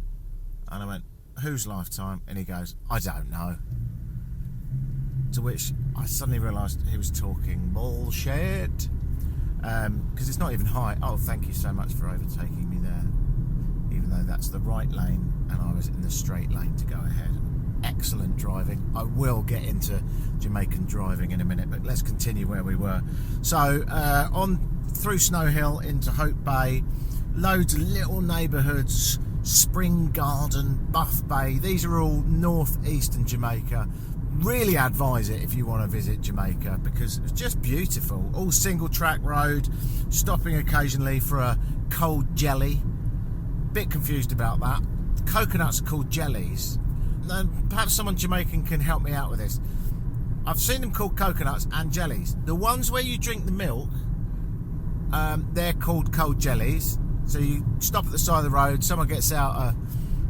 And I went, whose lifetime? And he goes, I don't know. To which I suddenly realised he was talking bullshit. Because it's not even high. Oh, thank you so much for overtaking me there. Even though that's the right lane and I was in the straight lane to go ahead. Excellent driving. I will get into Jamaican driving in a minute, but let's continue where we were. So on through Snow Hill into Hope Bay, loads of little neighbourhoods, Spring Garden, Buff Bay. These are all northeastern Jamaica. Really advise it if you want to visit Jamaica because it's just beautiful. All single track road, stopping occasionally for a cold jelly. Bit confused about that. The coconuts are called jellies. And perhaps someone Jamaican can help me out with this. I've seen them called coconuts and jellies. The ones where you drink the milk, they're called cold jellies. So you stop at the side of the road, someone gets out a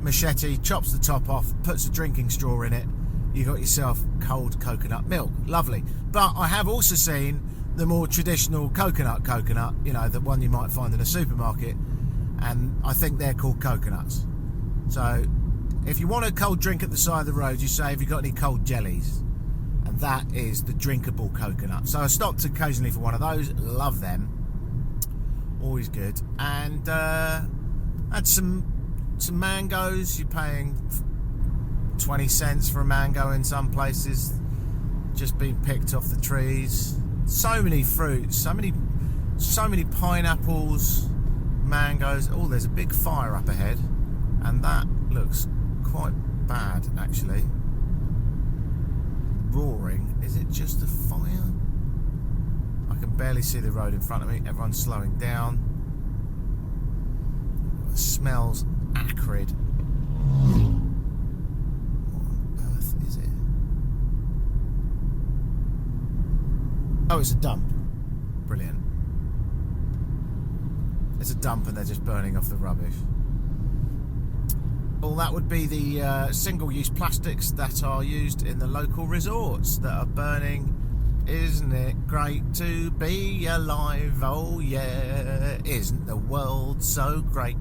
machete, chops the top off, puts a drinking straw in it, you got yourself cold coconut milk. Lovely. But I have also seen the more traditional coconut, you know, the one you might find in a supermarket, and I think they're called coconuts. So If you want a cold drink at the side of the road, you say, have you got any cold jellies? And that is the drinkable coconut. So I stopped occasionally for one of those. Love them. Always good. And had some mangoes. You're paying 20 cents for a mango in some places. Just being picked off the trees. So many fruits. So many pineapples, mangoes. Oh, there's a big fire up ahead. And that looks quite bad, actually. Roaring. Is it just a fire? I can barely see the road in front of me. Everyone's slowing down. It smells acrid. What on earth is it? Oh, it's a dump. Brilliant. It's a dump and they're just burning off the rubbish. Well, that would be the single-use plastics that are used in the local resorts that are burning. Isn't it great to be alive? Oh yeah, isn't the world so great?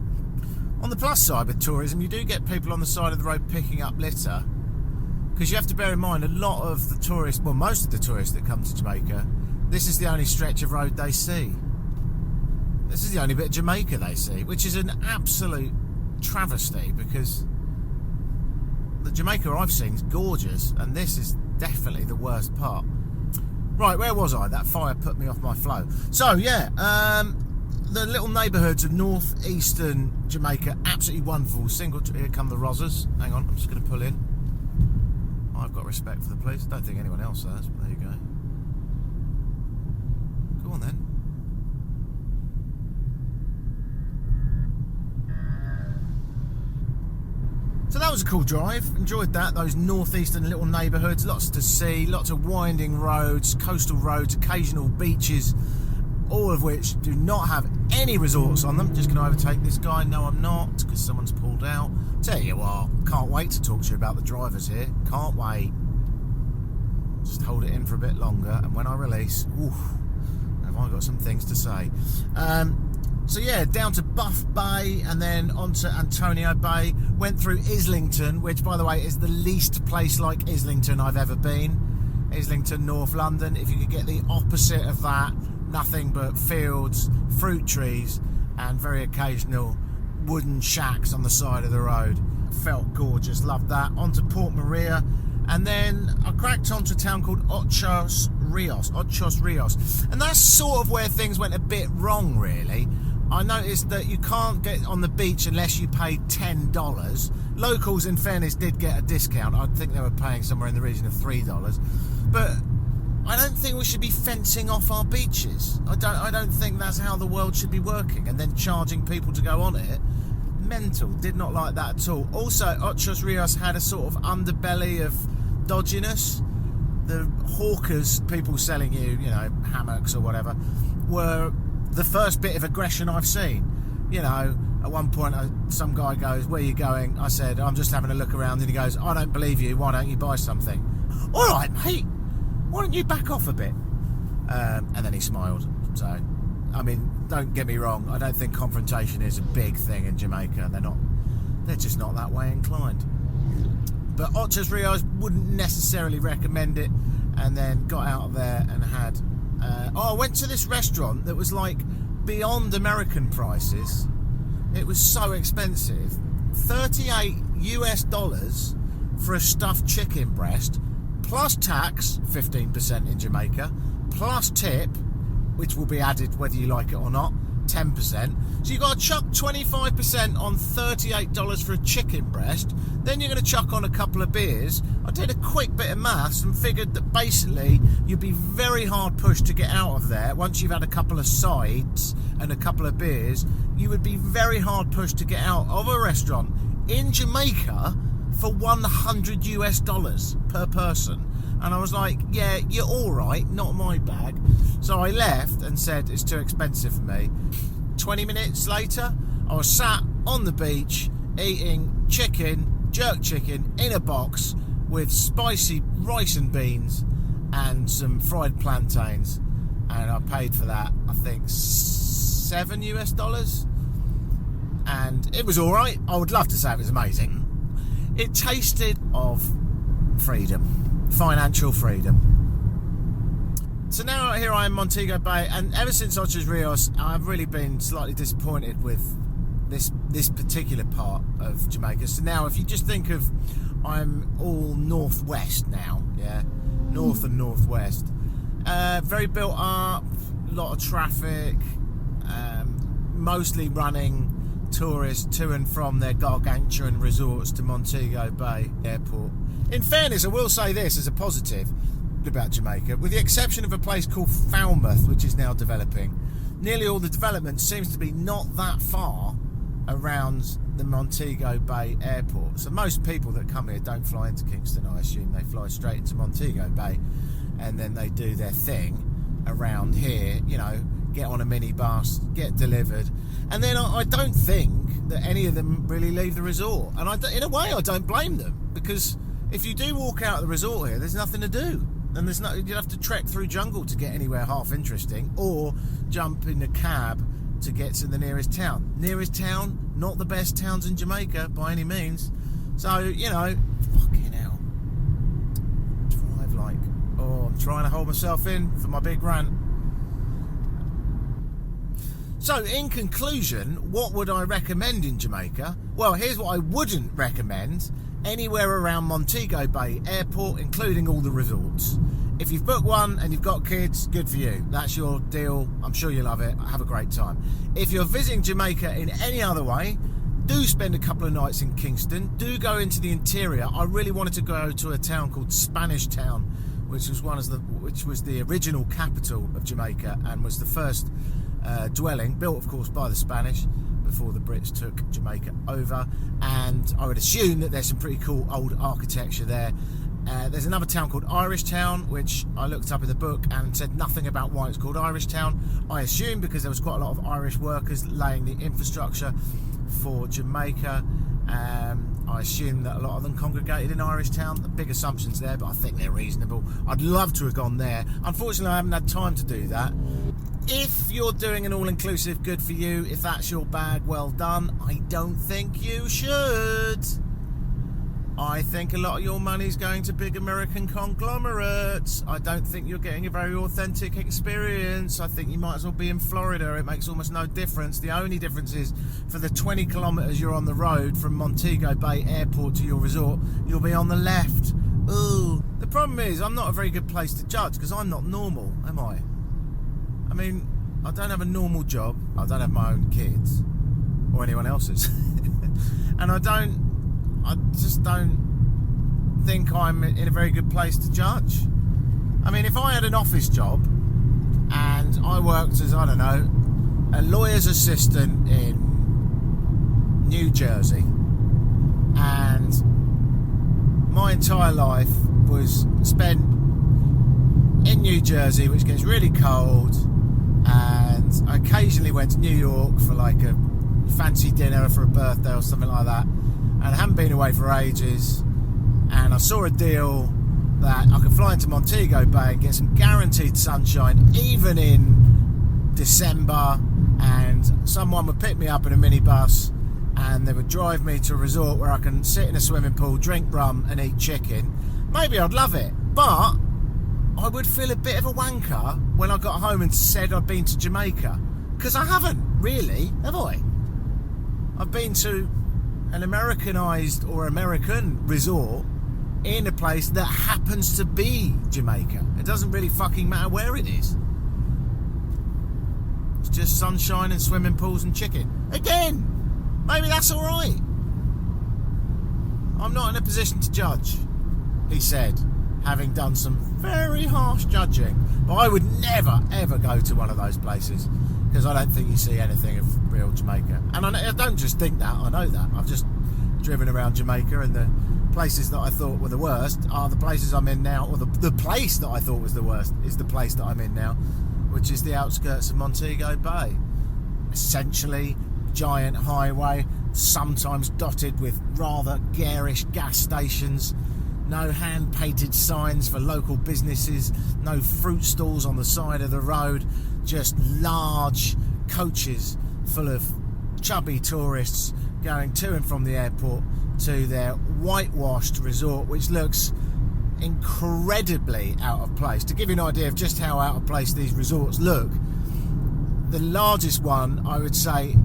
On the plus side with tourism, you do get people on the side of the road picking up litter, because you have to bear in mind a lot of the tourists, well, most of the tourists that come to Jamaica, this is the only stretch of road they see. This is the only bit of Jamaica they see, which is an absolute travesty, because the Jamaica I've seen is gorgeous and this is definitely the worst part. Right, where was I? That fire put me off my flow. So yeah, the little neighbourhoods of northeastern Jamaica, absolutely wonderful. Here come the Rozzers. Hang on, I'm just going to pull in. I've got respect for the police. Don't think anyone else has, but there you go. Go on then. So that was a cool drive, enjoyed that, those northeastern little neighbourhoods, lots to see, lots of winding roads, coastal roads, occasional beaches, all of which do not have any resorts on them. Just going to overtake this guy, no I'm not, because someone's pulled out. Tell you what, can't wait to talk to you about the drivers here, can't wait. Just hold it in for a bit longer, and when I release, oof, have I got some things to say. So yeah, down to Buff Bay and then onto Antonio Bay. Went through Islington, which by the way is the least place like Islington I've ever been. Islington, North London. If you could get the opposite of that, nothing but fields, fruit trees and very occasional wooden shacks on the side of the road. Felt gorgeous, loved that. Onto Port Maria. And then I cracked onto a town called Ochos Rios. And that's sort of where things went a bit wrong, really. I noticed that you can't get on the beach unless you pay $10. Locals, in fairness, did get a discount. I think they were paying somewhere in the region of $3. But I don't think we should be fencing off our beaches. I don't think that's how the world should be working. And then charging people to go on it. Mental. Did not like that at all. Also, Ochos Rios had a sort of underbelly of dodginess. The hawkers, people selling you, hammocks or whatever, were the first bit of aggression I've seen. At one point some guy goes, where are you going? I said, I'm just having a look around. And he goes, I don't believe you, why don't you buy something? All right, mate, why don't you back off a bit? And then he smiled. So, I mean, don't get me wrong, I don't think confrontation is a big thing in Jamaica. They're just not that way inclined. But Ochos Rios wouldn't necessarily recommend it. And then got out of there and had I went to this restaurant that was like beyond American prices. It was so expensive. $38 for a stuffed chicken breast, plus tax, 15% in Jamaica, plus tip, which will be added whether you like it or not, 10%. So you've got to chuck 25% on $38 for a chicken breast. Then you're going to chuck on a couple of beers. I did a quick bit of maths and figured that basically you'd be very hard pushed to get out of there. Once you've had a couple of sides and a couple of beers, you would be very hard pushed to get out of a restaurant in Jamaica for $100 per person. And I was like, yeah, you're all right, not my bag. So I left and said it's too expensive for me. 20 minutes later, I was sat on the beach eating jerk chicken in a box with spicy rice and beans and some fried plantains. And I paid for that, I think, $7. And it was all right. I would love to say it was amazing. it tasted of freedom, financial freedom. So now here I am, Montego Bay, and ever since Ocho Rios, I've really been slightly disappointed with this particular part of Jamaica. So now, if you just think of, I'm all northwest now, yeah, north and northwest, very built up, a lot of traffic, mostly running tourists to and from their gargantuan resorts to Montego Bay Airport. In fairness, I will say this as a positive about Jamaica, with the exception of a place called Falmouth, which is now developing, nearly all the development seems to be not that far around the Montego Bay Airport. So most people that come here don't fly into Kingston, I assume. They fly straight into Montego Bay and then they do their thing around here, you know, get on a minibus, get delivered, and then I don't think that any of them really leave the resort. And in a way I don't blame them, because if you do walk out of the resort here, there's nothing to do. And you'd have to trek through jungle to get anywhere half interesting, or jump in a cab to get to the nearest town. Nearest town, not the best towns in Jamaica by any means. So, you know, fucking hell. Drive like, oh, I'm trying to hold myself in for my big rant. So, in conclusion, what would I recommend in Jamaica? Well, here's what I wouldn't recommend. Anywhere around Montego Bay Airport, including all the resorts. If you've booked one and you've got kids, good for you. That's your deal. I'm sure you love it. Have a great time. If you're visiting Jamaica in any other way, do spend a couple of nights in Kingston. Do go into the interior. I really wanted to go to a town called Spanish Town, which was the original capital of Jamaica and was the first dwelling, built of course by the Spanish before the Brits took Jamaica over, and I would assume that there's some pretty cool old architecture there. There's another town called Irish Town, which I looked up in the book and said nothing about why it's called Irish Town. I assume because there was quite a lot of Irish workers laying the infrastructure for Jamaica. I assume that a lot of them congregated in Irish Town. The big assumptions there, but I think they're reasonable. I'd love to have gone there. Unfortunately, I haven't had time to do that. If you're doing an all-inclusive, good for you. If that's your bag, well done. I don't think you should. I think a lot of your money's going to big American conglomerates. I don't think you're getting a very authentic experience. I think you might as well be in Florida. It makes almost no difference. The only difference is for the 20 kilometres you're on the road from Montego Bay Airport to your resort, you'll be on the left. Ooh. The problem is I'm not a very good place to judge because I'm not normal, am I? I mean, I don't have a normal job. I don't have my own kids or anyone else's. And I just don't think I'm in a very good place to judge. I mean, if I had an office job and I worked as, I don't know, a lawyer's assistant in New Jersey, and my entire life was spent in New Jersey, which gets really cold, and I occasionally went to New York for like a fancy dinner for a birthday or something like that, and I haven't been away for ages, and I saw a deal that I could fly into Montego Bay and get some guaranteed sunshine even in December, and someone would pick me up in a minibus and they would drive me to a resort where I can sit in a swimming pool, drink rum and eat chicken. Maybe I'd love it, but I would feel a bit of a wanker when I got home and said I'd been to Jamaica, because I haven't really, have I? I've been to an Americanized or American resort in a place that happens to be Jamaica. It doesn't really fucking matter where it is. It's just sunshine and swimming pools and chicken. Again, maybe that's alright. I'm not in a position to judge, he said, having done some very harsh judging. But I would never ever go to one of those places, because I don't think you see anything of real Jamaica. And I don't just think that, I know that. I've just driven around Jamaica, and the places that I thought were the worst are the places I'm in now, or the place that I thought was the worst is the place that I'm in now, which is the outskirts of Montego Bay. Essentially, giant highway, sometimes dotted with rather garish gas stations, no hand-painted signs for local businesses, no fruit stalls on the side of the road, just large coaches full of chubby tourists going to and from the airport to their whitewashed resort, which looks incredibly out of place. To give you an idea of just how out of place these resorts look, the largest one, I would say,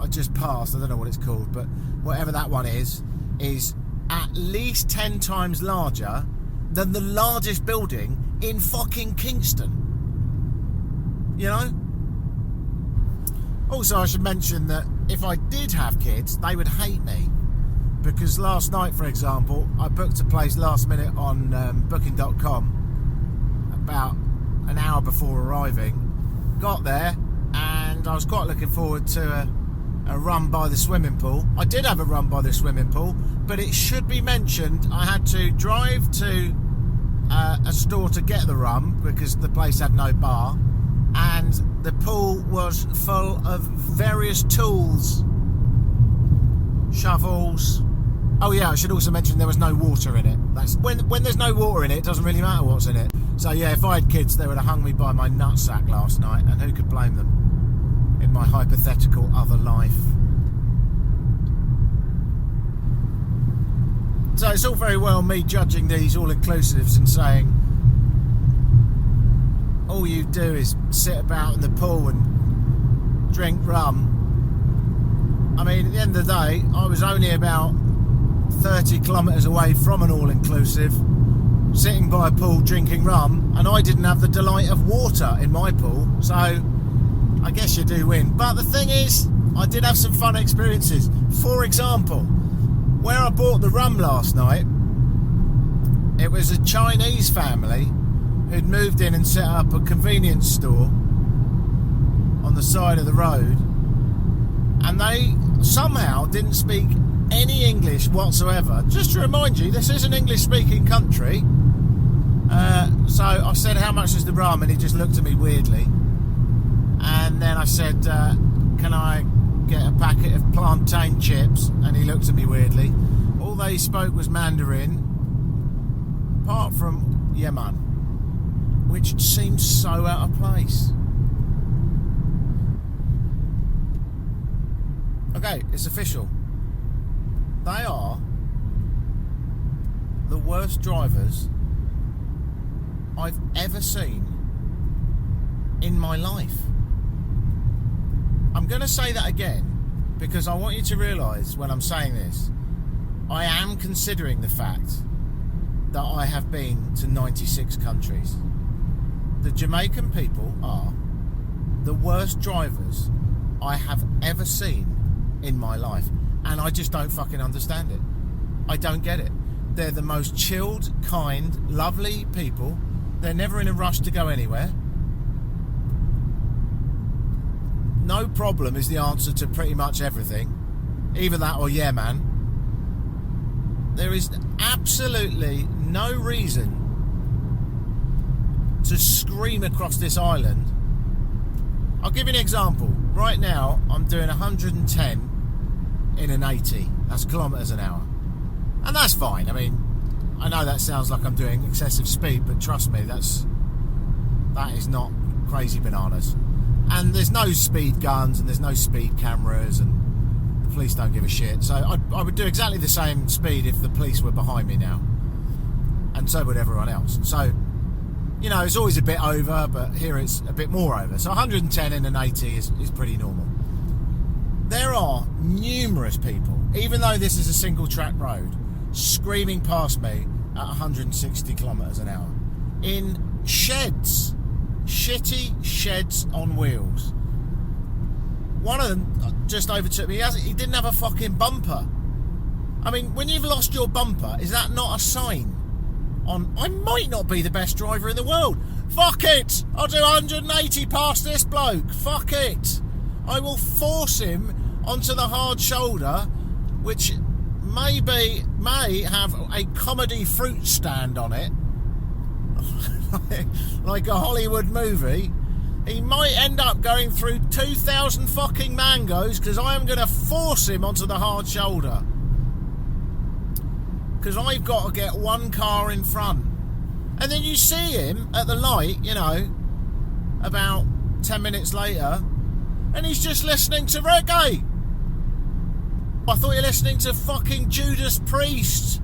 I just passed, I don't know what it's called, but whatever that one is at least 10 times larger than the largest building in fucking Kingston. You know? Also, I should mention that if I did have kids, they would hate me. Because last night, for example, I booked a place last minute on booking.com about an hour before arriving. Got there, and I was quite looking forward to a run by the swimming pool. I did have a run by the swimming pool, but it should be mentioned I had to drive to a store to get the rum because the place had no bar, and the pool was full of various tools, shovels. Oh yeah, I should also mention there was no water in it. That's when there's no water in it, it doesn't really matter what's in it. So yeah, if I had kids, they would have hung me by my nutsack last night, and who could blame them in my hypothetical other life. So it's all very well me judging these all-inclusives and saying all you do is sit about in the pool and drink rum. I mean, at the end of the day, I was only about 30 kilometres away from an all-inclusive, sitting by a pool drinking rum, and I didn't have the delight of water in my pool, so I guess you do win. But the thing is, I did have some fun experiences. For example, where I bought the rum last night, it was a Chinese family who'd moved in and set up a convenience store on the side of the road, and they somehow didn't speak any English whatsoever. Just to remind you, this is an English speaking country. So I said, how much is the rum? And he just looked at me weirdly, and then I said, can I get a packet of plantain chips? And he looked at me weirdly. All they spoke was Mandarin, apart from Yemen, which seems so out of place. Okay, it's official. They are the worst drivers I've ever seen in my life. I'm going to say that again because I want you to realise when I'm saying this, I am considering the fact that I have been to 96 countries. The Jamaican people are the worst drivers I have ever seen in my life, and I just don't fucking understand it. I don't get it. They're the most chilled, kind, lovely people. They're never in a rush to go anywhere. No problem is the answer to pretty much everything. Either that or yeah, man. There is absolutely no reason to scream across this island. I'll give you an example. Right now, I'm doing 110 in an 80. That's kilometres an hour. And that's fine. I mean, I know that sounds like I'm doing excessive speed, but trust me, that is not crazy bananas. And there's no speed guns and there's no speed cameras, and the police don't give a shit. So I would do exactly the same speed if the police were behind me now. And so would everyone else. So, you know, it's always a bit over, but here it's a bit more over. So 110 in an 80 is pretty normal. There are numerous people, even though this is a single track road, screaming past me at 160 kilometres an hour in sheds, shitty sheds on wheels. One of them just overtook me. He didn't have a fucking bumper. I mean, when you've lost your bumper, is that not a sign on I might not be the best driver in the world? Fuck it, I'll do 180 past this bloke. Fuck it, I will force him onto the hard shoulder, which may have a comedy fruit stand on it, like a Hollywood movie. He might end up going through 2,000 fucking mangoes because I am going to force him onto the hard shoulder, because I've got to get one car in front. And then you see him at the light, you know, about 10 minutes later, and he's just listening to reggae. I thought you were listening to fucking Judas Priest,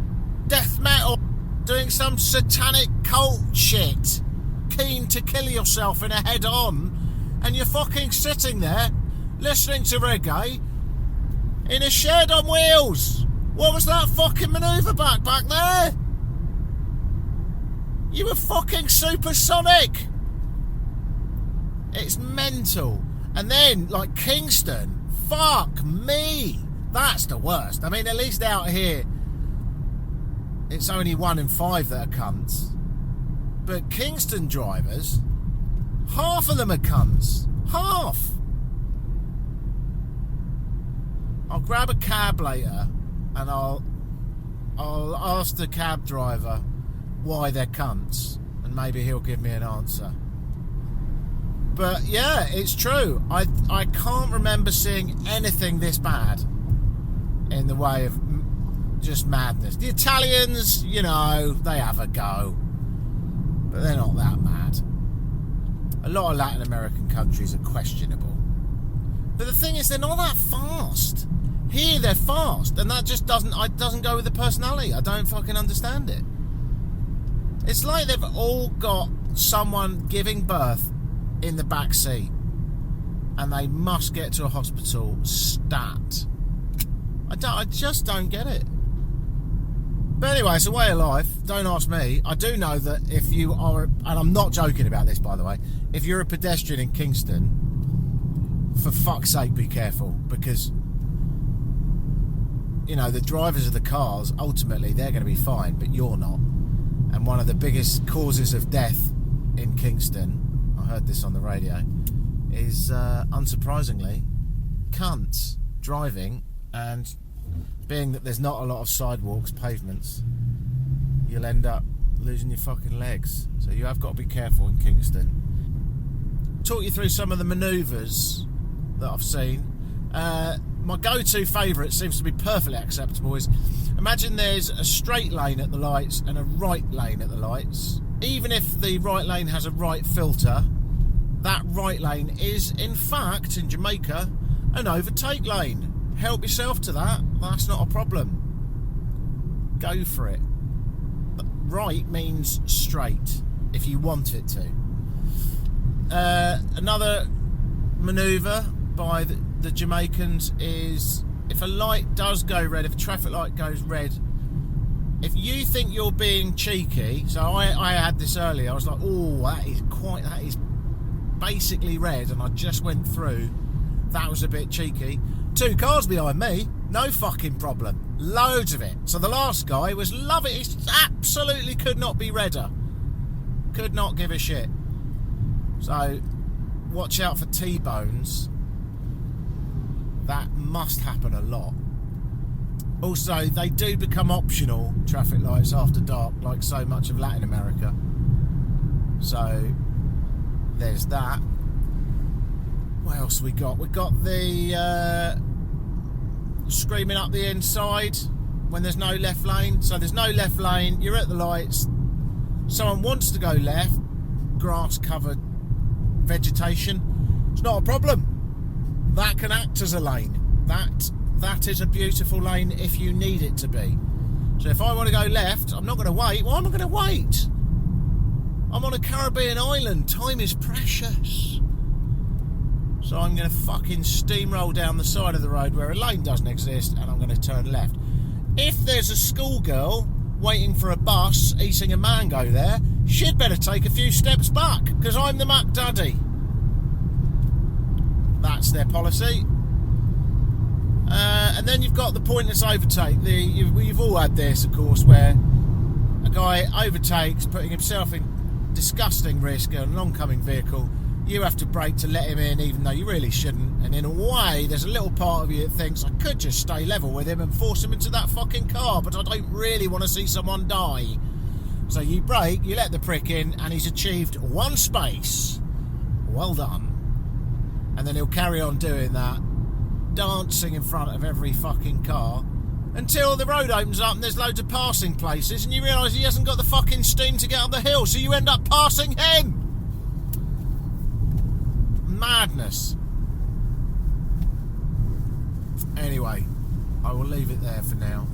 death metal, doing some satanic cult shit, keen to kill yourself in a head-on, and you're fucking sitting there listening to reggae in a shed on wheels. What was that fucking manoeuvre back there? You were fucking supersonic. It's mental. And then, like, Kingston, fuck me. That's the worst. I mean, at least out here, it's only 1 in 5 that are cunts. But Kingston drivers, half of them are cunts. Half. I'll grab a cab later and I'll ask the cab driver why they're cunts, and maybe he'll give me an answer. But yeah, it's true. I can't remember seeing anything this bad in the way of just madness. The Italians, you know, they have a go, but they're not that mad. A lot of Latin American countries are questionable, but the thing is, they're not that fast. Here they're fast, and that just doesn't go with the personality. I don't fucking understand it. It's like they've all got someone giving birth in the back seat, and they must get to a hospital stat. I just don't get it. But anyway, it's a way of life. Don't ask me. I do know that if you are, and I'm not joking about this, by the way, if you're a pedestrian in Kingston, for fuck's sake, be careful, because, you know, the drivers of the cars, ultimately, they're going to be fine, but you're not. And one of the biggest causes of death in Kingston, I heard this on the radio, is, unsurprisingly, cunts driving, and being that there's not a lot of sidewalks, pavements, you'll end up losing your fucking legs. So you have got to be careful in Kingston. Talk you through some of the manoeuvres that I've seen. My go-to favourite, seems to be perfectly acceptable, is imagine there's a straight lane at the lights and a right lane at the lights. Even if the right lane has a right filter, that right lane is, in fact, in Jamaica, an overtake lane. Help yourself to that. That's not a problem. Go for it. But right means straight, if you want it to. Another manoeuvre by the Jamaicans is, if a light does go red, if a traffic light goes red, if you think you're being cheeky, so I had this earlier, I was like, oh, that is basically red, and I just went through, that was a bit cheeky. 2 cars behind me, no fucking problem, loads of it. So the last guy was loving it, he absolutely could not be redder, could not give a shit. So watch out for T-bones. That must happen a lot. Also, they do become optional, traffic lights, after dark, like so much of Latin America. So there's that. What else we got? We got the screaming up the inside when there's no left lane. So there's no left lane, you're at the lights, someone wants to go left, grass covered vegetation, it's not a problem. That can act as a lane. That is a beautiful lane if you need it to be. So if I want to go left, I'm not going to wait. Why am I going to wait? I'm on a Caribbean island. Time is precious. So I'm going to fucking steamroll down the side of the road where a lane doesn't exist, and I'm going to turn left. If there's a schoolgirl waiting for a bus eating a mango there, she'd better take a few steps back, because I'm the Mac Daddy. That's their policy. And then you've got the pointless overtake. You've all had this, of course, where a guy overtakes, putting himself in disgusting risk on an oncoming vehicle. You have to brake to let him in, even though you really shouldn't. And in a way, there's a little part of you that thinks, I could just stay level with him and force him into that fucking car, but I don't really want to see someone die. So you brake, you let the prick in, and he's achieved 1 space. Well done. And then he'll carry on doing that, dancing in front of every fucking car, until the road opens up and there's loads of passing places, and you realise he hasn't got the fucking steam to get up the hill, so you end up passing him. Madness. Anyway, I will leave it there for now.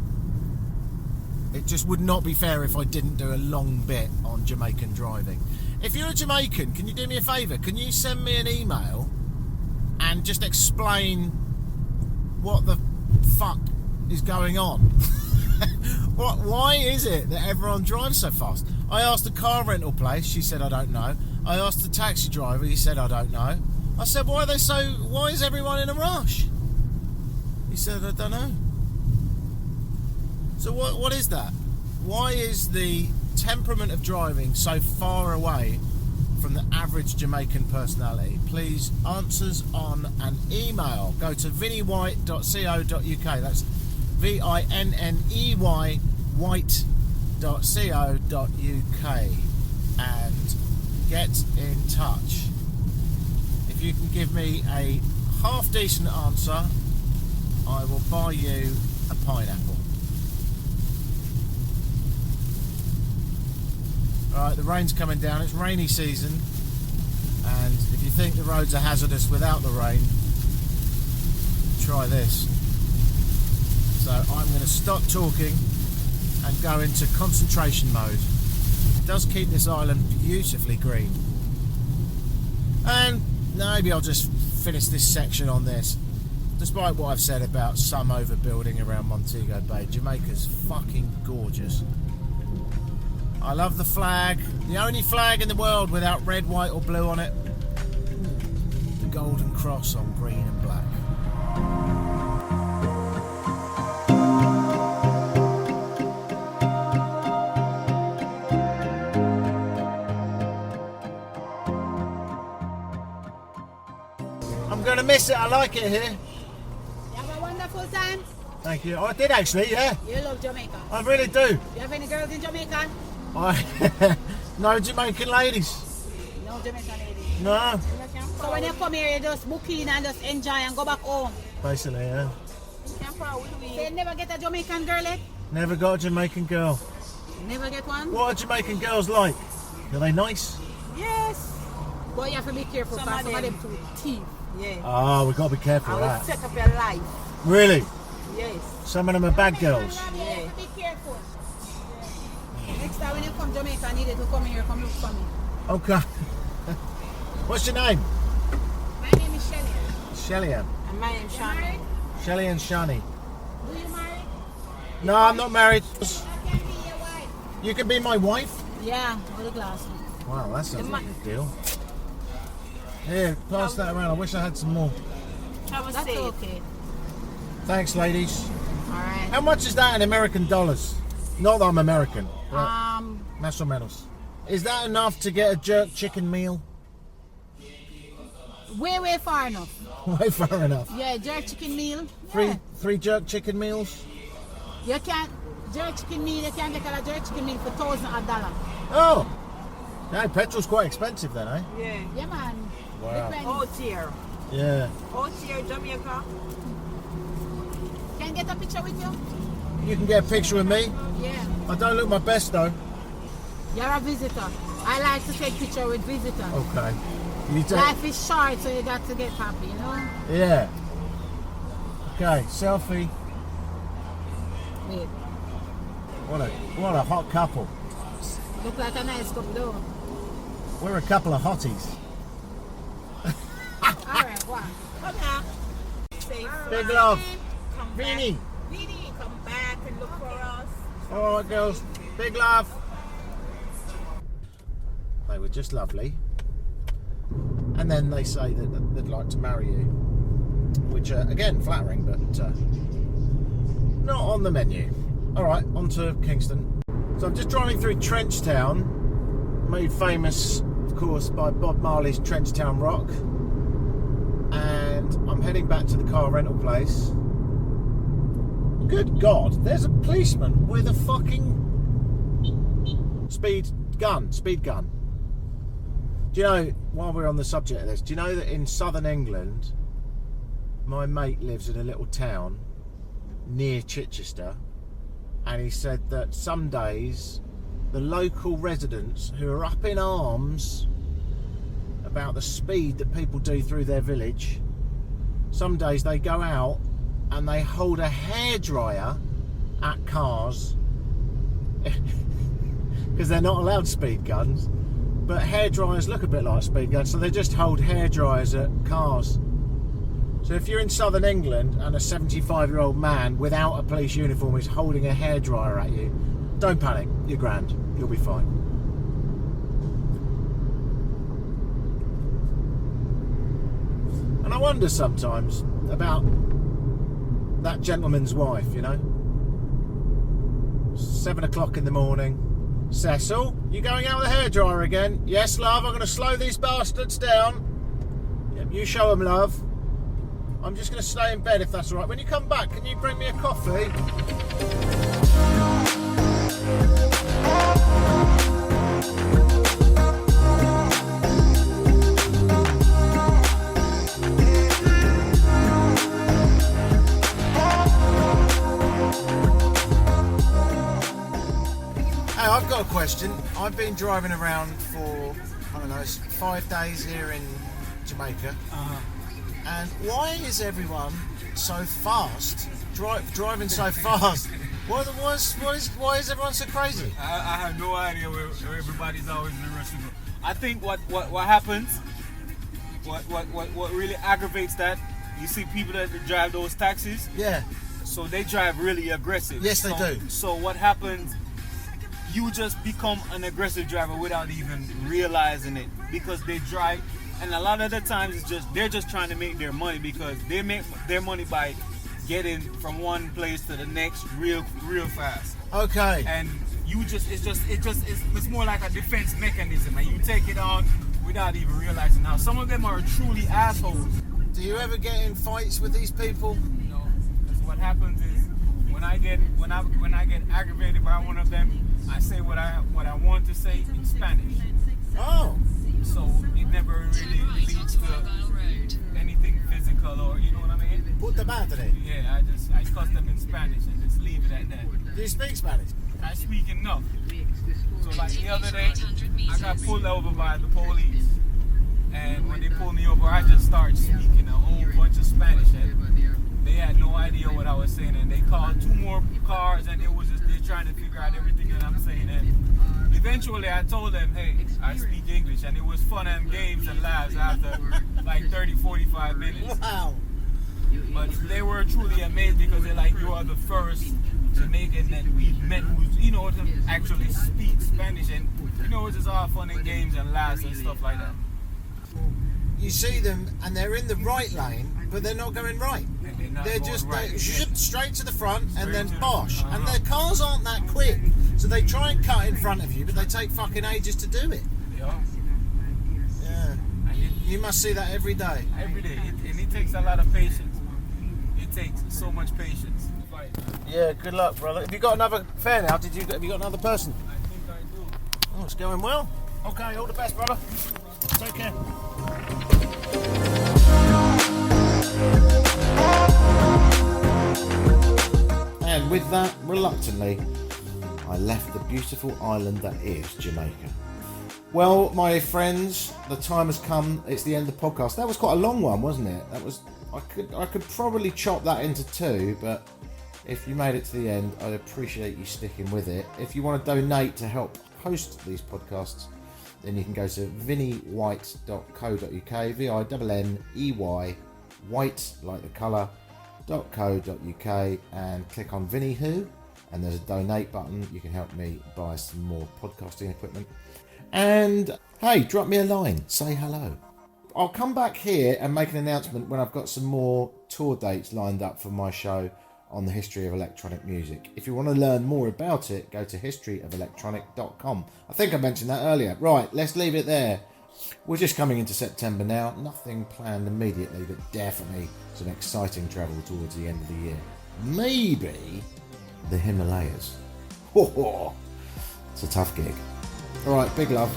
It just would not be fair if I didn't do a long bit on Jamaican driving. If you're a Jamaican, can you do me a favour? Can you send me an email and just explain what the fuck is going on? Why is it that everyone drives so fast? I asked the car rental place, she said I don't know. I asked the taxi driver, he said I don't know. I said why is everyone in a rush? He said I don't know. So what is that? Why is the temperament of driving so far away from the average Jamaican personality? Please, answers on an email. Go to vinnywhite.co.uk. That's VINNEY white.co.uk and get in touch. If you can give me a half decent answer, I will buy you a pineapple. Right, the rain's coming down, it's rainy season, and if you think the roads are hazardous without the rain, try this. So I'm going to stop talking and go into concentration mode. It does keep this island beautifully green. And maybe I'll just finish this section on this. Despite what I've said about some overbuilding around Montego Bay, Jamaica's fucking gorgeous. I love the flag, the only flag in the world without red, white or blue on it. The golden cross on green and black. I'm going to miss it, I like it here. You have a wonderful time. Thank you. I did actually, yeah. You love Jamaica. I really do. You have any girls in Jamaica? No Jamaican ladies. No Jamaican ladies. No. So when you come here, you just book in and just enjoy and go back home. Basically, yeah. So you never get a Jamaican girl yet? Never got a Jamaican girl. Never get one? What are Jamaican girls like? Are they nice? Yes. But you have to be careful because some of them too thief. Yeah. Oh, we've got to be careful of that. Set up your life. Really? Yes. Some of them are bad girls. Yeah. Be careful. Next time when you come to Jamaica, I need you to come here, come look for me. Okay. What's your name? My name is Shelly. Shelly Ann. And my name is Shani. Shelly and Shani. Do you married? No, I'm not married. I can be your wife. You can be my wife? Yeah, with a glass. Wow, that's a good deal. Here, pass that around. I wish I had some more. That's okay. Thanks, ladies. Alright. How much is that in American dollars? Not that I'm American. But más o menos. Is that enough to get a jerk chicken meal? Way far enough. Way far enough. Yeah, jerk chicken meal. Three jerk chicken meals? You can't jerk chicken meal. You can't get a jerk chicken meal for $1,000. Oh, no, petrol's quite expensive then, eh? Yeah, man. Wow. Oh dear. Yeah. Oh dear, Jamaica. Can I get a picture with you? You can get a picture with me. Yeah. I don't look my best though. You're a visitor. I like to take picture with visitors. Okay. You take... Life is short, so you got to get happy, you know? Yeah. Okay, selfie. Wait. What a hot couple. Look like a nice couple, though. We're a couple of hotties. Alright, go on. Come here. Say Big love. Come Vinny. back. Vinny, come back and look for us. All right, girls. Big love. They were just lovely. And then they say that they'd like to marry you. Which, again, flattering, but not on the menu. All right, on to Kingston. So I'm just driving through Trenchtown, made famous, of course, by Bob Marley's Trenchtown Rock. And I'm heading back to the car rental place. Good God, there's a policeman with a fucking speed gun. Do you know, while we're on the subject of this, do you know that in southern England, my mate lives in a little town near Chichester, and he said that some days the local residents who are up in arms about the speed that people do through their village, some days they go out and they hold a hairdryer at cars because they're not allowed speed guns, but hairdryers look a bit like speed guns, so they just hold hairdryers at cars. So if you're in southern England and a 75-year-old man without a police uniform is holding a hairdryer at you, don't panic, you're grand, you'll be fine. And I wonder sometimes about that gentleman's wife, you know. 7 o'clock in the morning. Cecil, you going out with a hairdryer again? Yes, love, I'm going to slow these bastards down. Yep, you show them love. I'm just going to stay in bed if that's all right. When you come back, can you bring me a coffee? Hey, I've got a question. I've been driving around for, I don't know, 5 days here in Jamaica. And why is everyone so fast? Driving so fast? Why is everyone so crazy? I have no idea where everybody's always in the rush to go. I think what happens, what really aggravates that, you see people that drive those taxis. Yeah. So they drive really aggressive. Yes, they do. So what happens? You just become an aggressive driver without even realizing it, because they drive, and a lot of the times they're just trying to make their money, because they make their money by getting from one place to the next real fast. Okay. And it's more like a defense mechanism, and you take it on without even realizing. Now, some of them are truly assholes. Do you ever get in fights with these people? No. Because what happens is when I get aggravated by one of them, I say what I want to say in Spanish. Oh. So it never really leads to anything physical, or you know what I mean? Puta madre. Yeah, I cuss them in Spanish and just leave it at that. Do you speak Spanish? I speak enough. So like the other day, I got pulled over by the police, and when they pulled me over, I just started speaking a whole bunch of Spanish, and they had no idea what I was saying, and they called 2 more cars, and it was just they're trying to figure out everything that I'm saying. And eventually I told them, hey, I speak English, and it was fun and games and laughs after like 30-45 minutes. Wow. But they were truly amazed, because they're like, you are the first Jamaican that we've met who's, you know, to actually speak Spanish, and you know, it's just all fun and games and laughs and stuff like that. You see them and they're in the right lane, but they're not going right. They're just straight to the front and then bosh. And their cars aren't that quick, so they try and cut in front of you, but they take fucking ages to do it. Yeah. Yeah. You must see that every day. Every day. And it takes a lot of patience. It takes so much patience. Yeah, good luck, brother. Have you got another fare now? Have you got another person? I think I do. Oh, it's going well. Okay, all the best, brother. Take care. And with that, reluctantly, I left the beautiful island that is Jamaica. Well, my friends, the time has come. It's the end of the podcast. That was quite a long one, wasn't it? I could probably chop that into 2, but if you made it to the end, I'd appreciate you sticking with it. If you want to donate to help host these podcasts, then you can go to vinnywhite.co.uk, VINNEY, white like the colour, .co.uk, and click on Vinny Who, and there's a donate button. You can help me buy some more podcasting equipment. And hey, drop me a line, say hello. I'll come back here and make an announcement when I've got some more tour dates lined up for my show on the history of electronic music. If you want to learn more about it, go to historyofelectronic.com. I think I mentioned that earlier. Right, let's leave it there. We're just coming into September now. Nothing planned immediately, but definitely some exciting travel towards the end of the year. Maybe the Himalayas. It's a tough gig. All right, big love.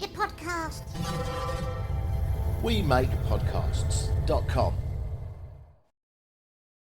make a podcast. WeMakePodcasts.com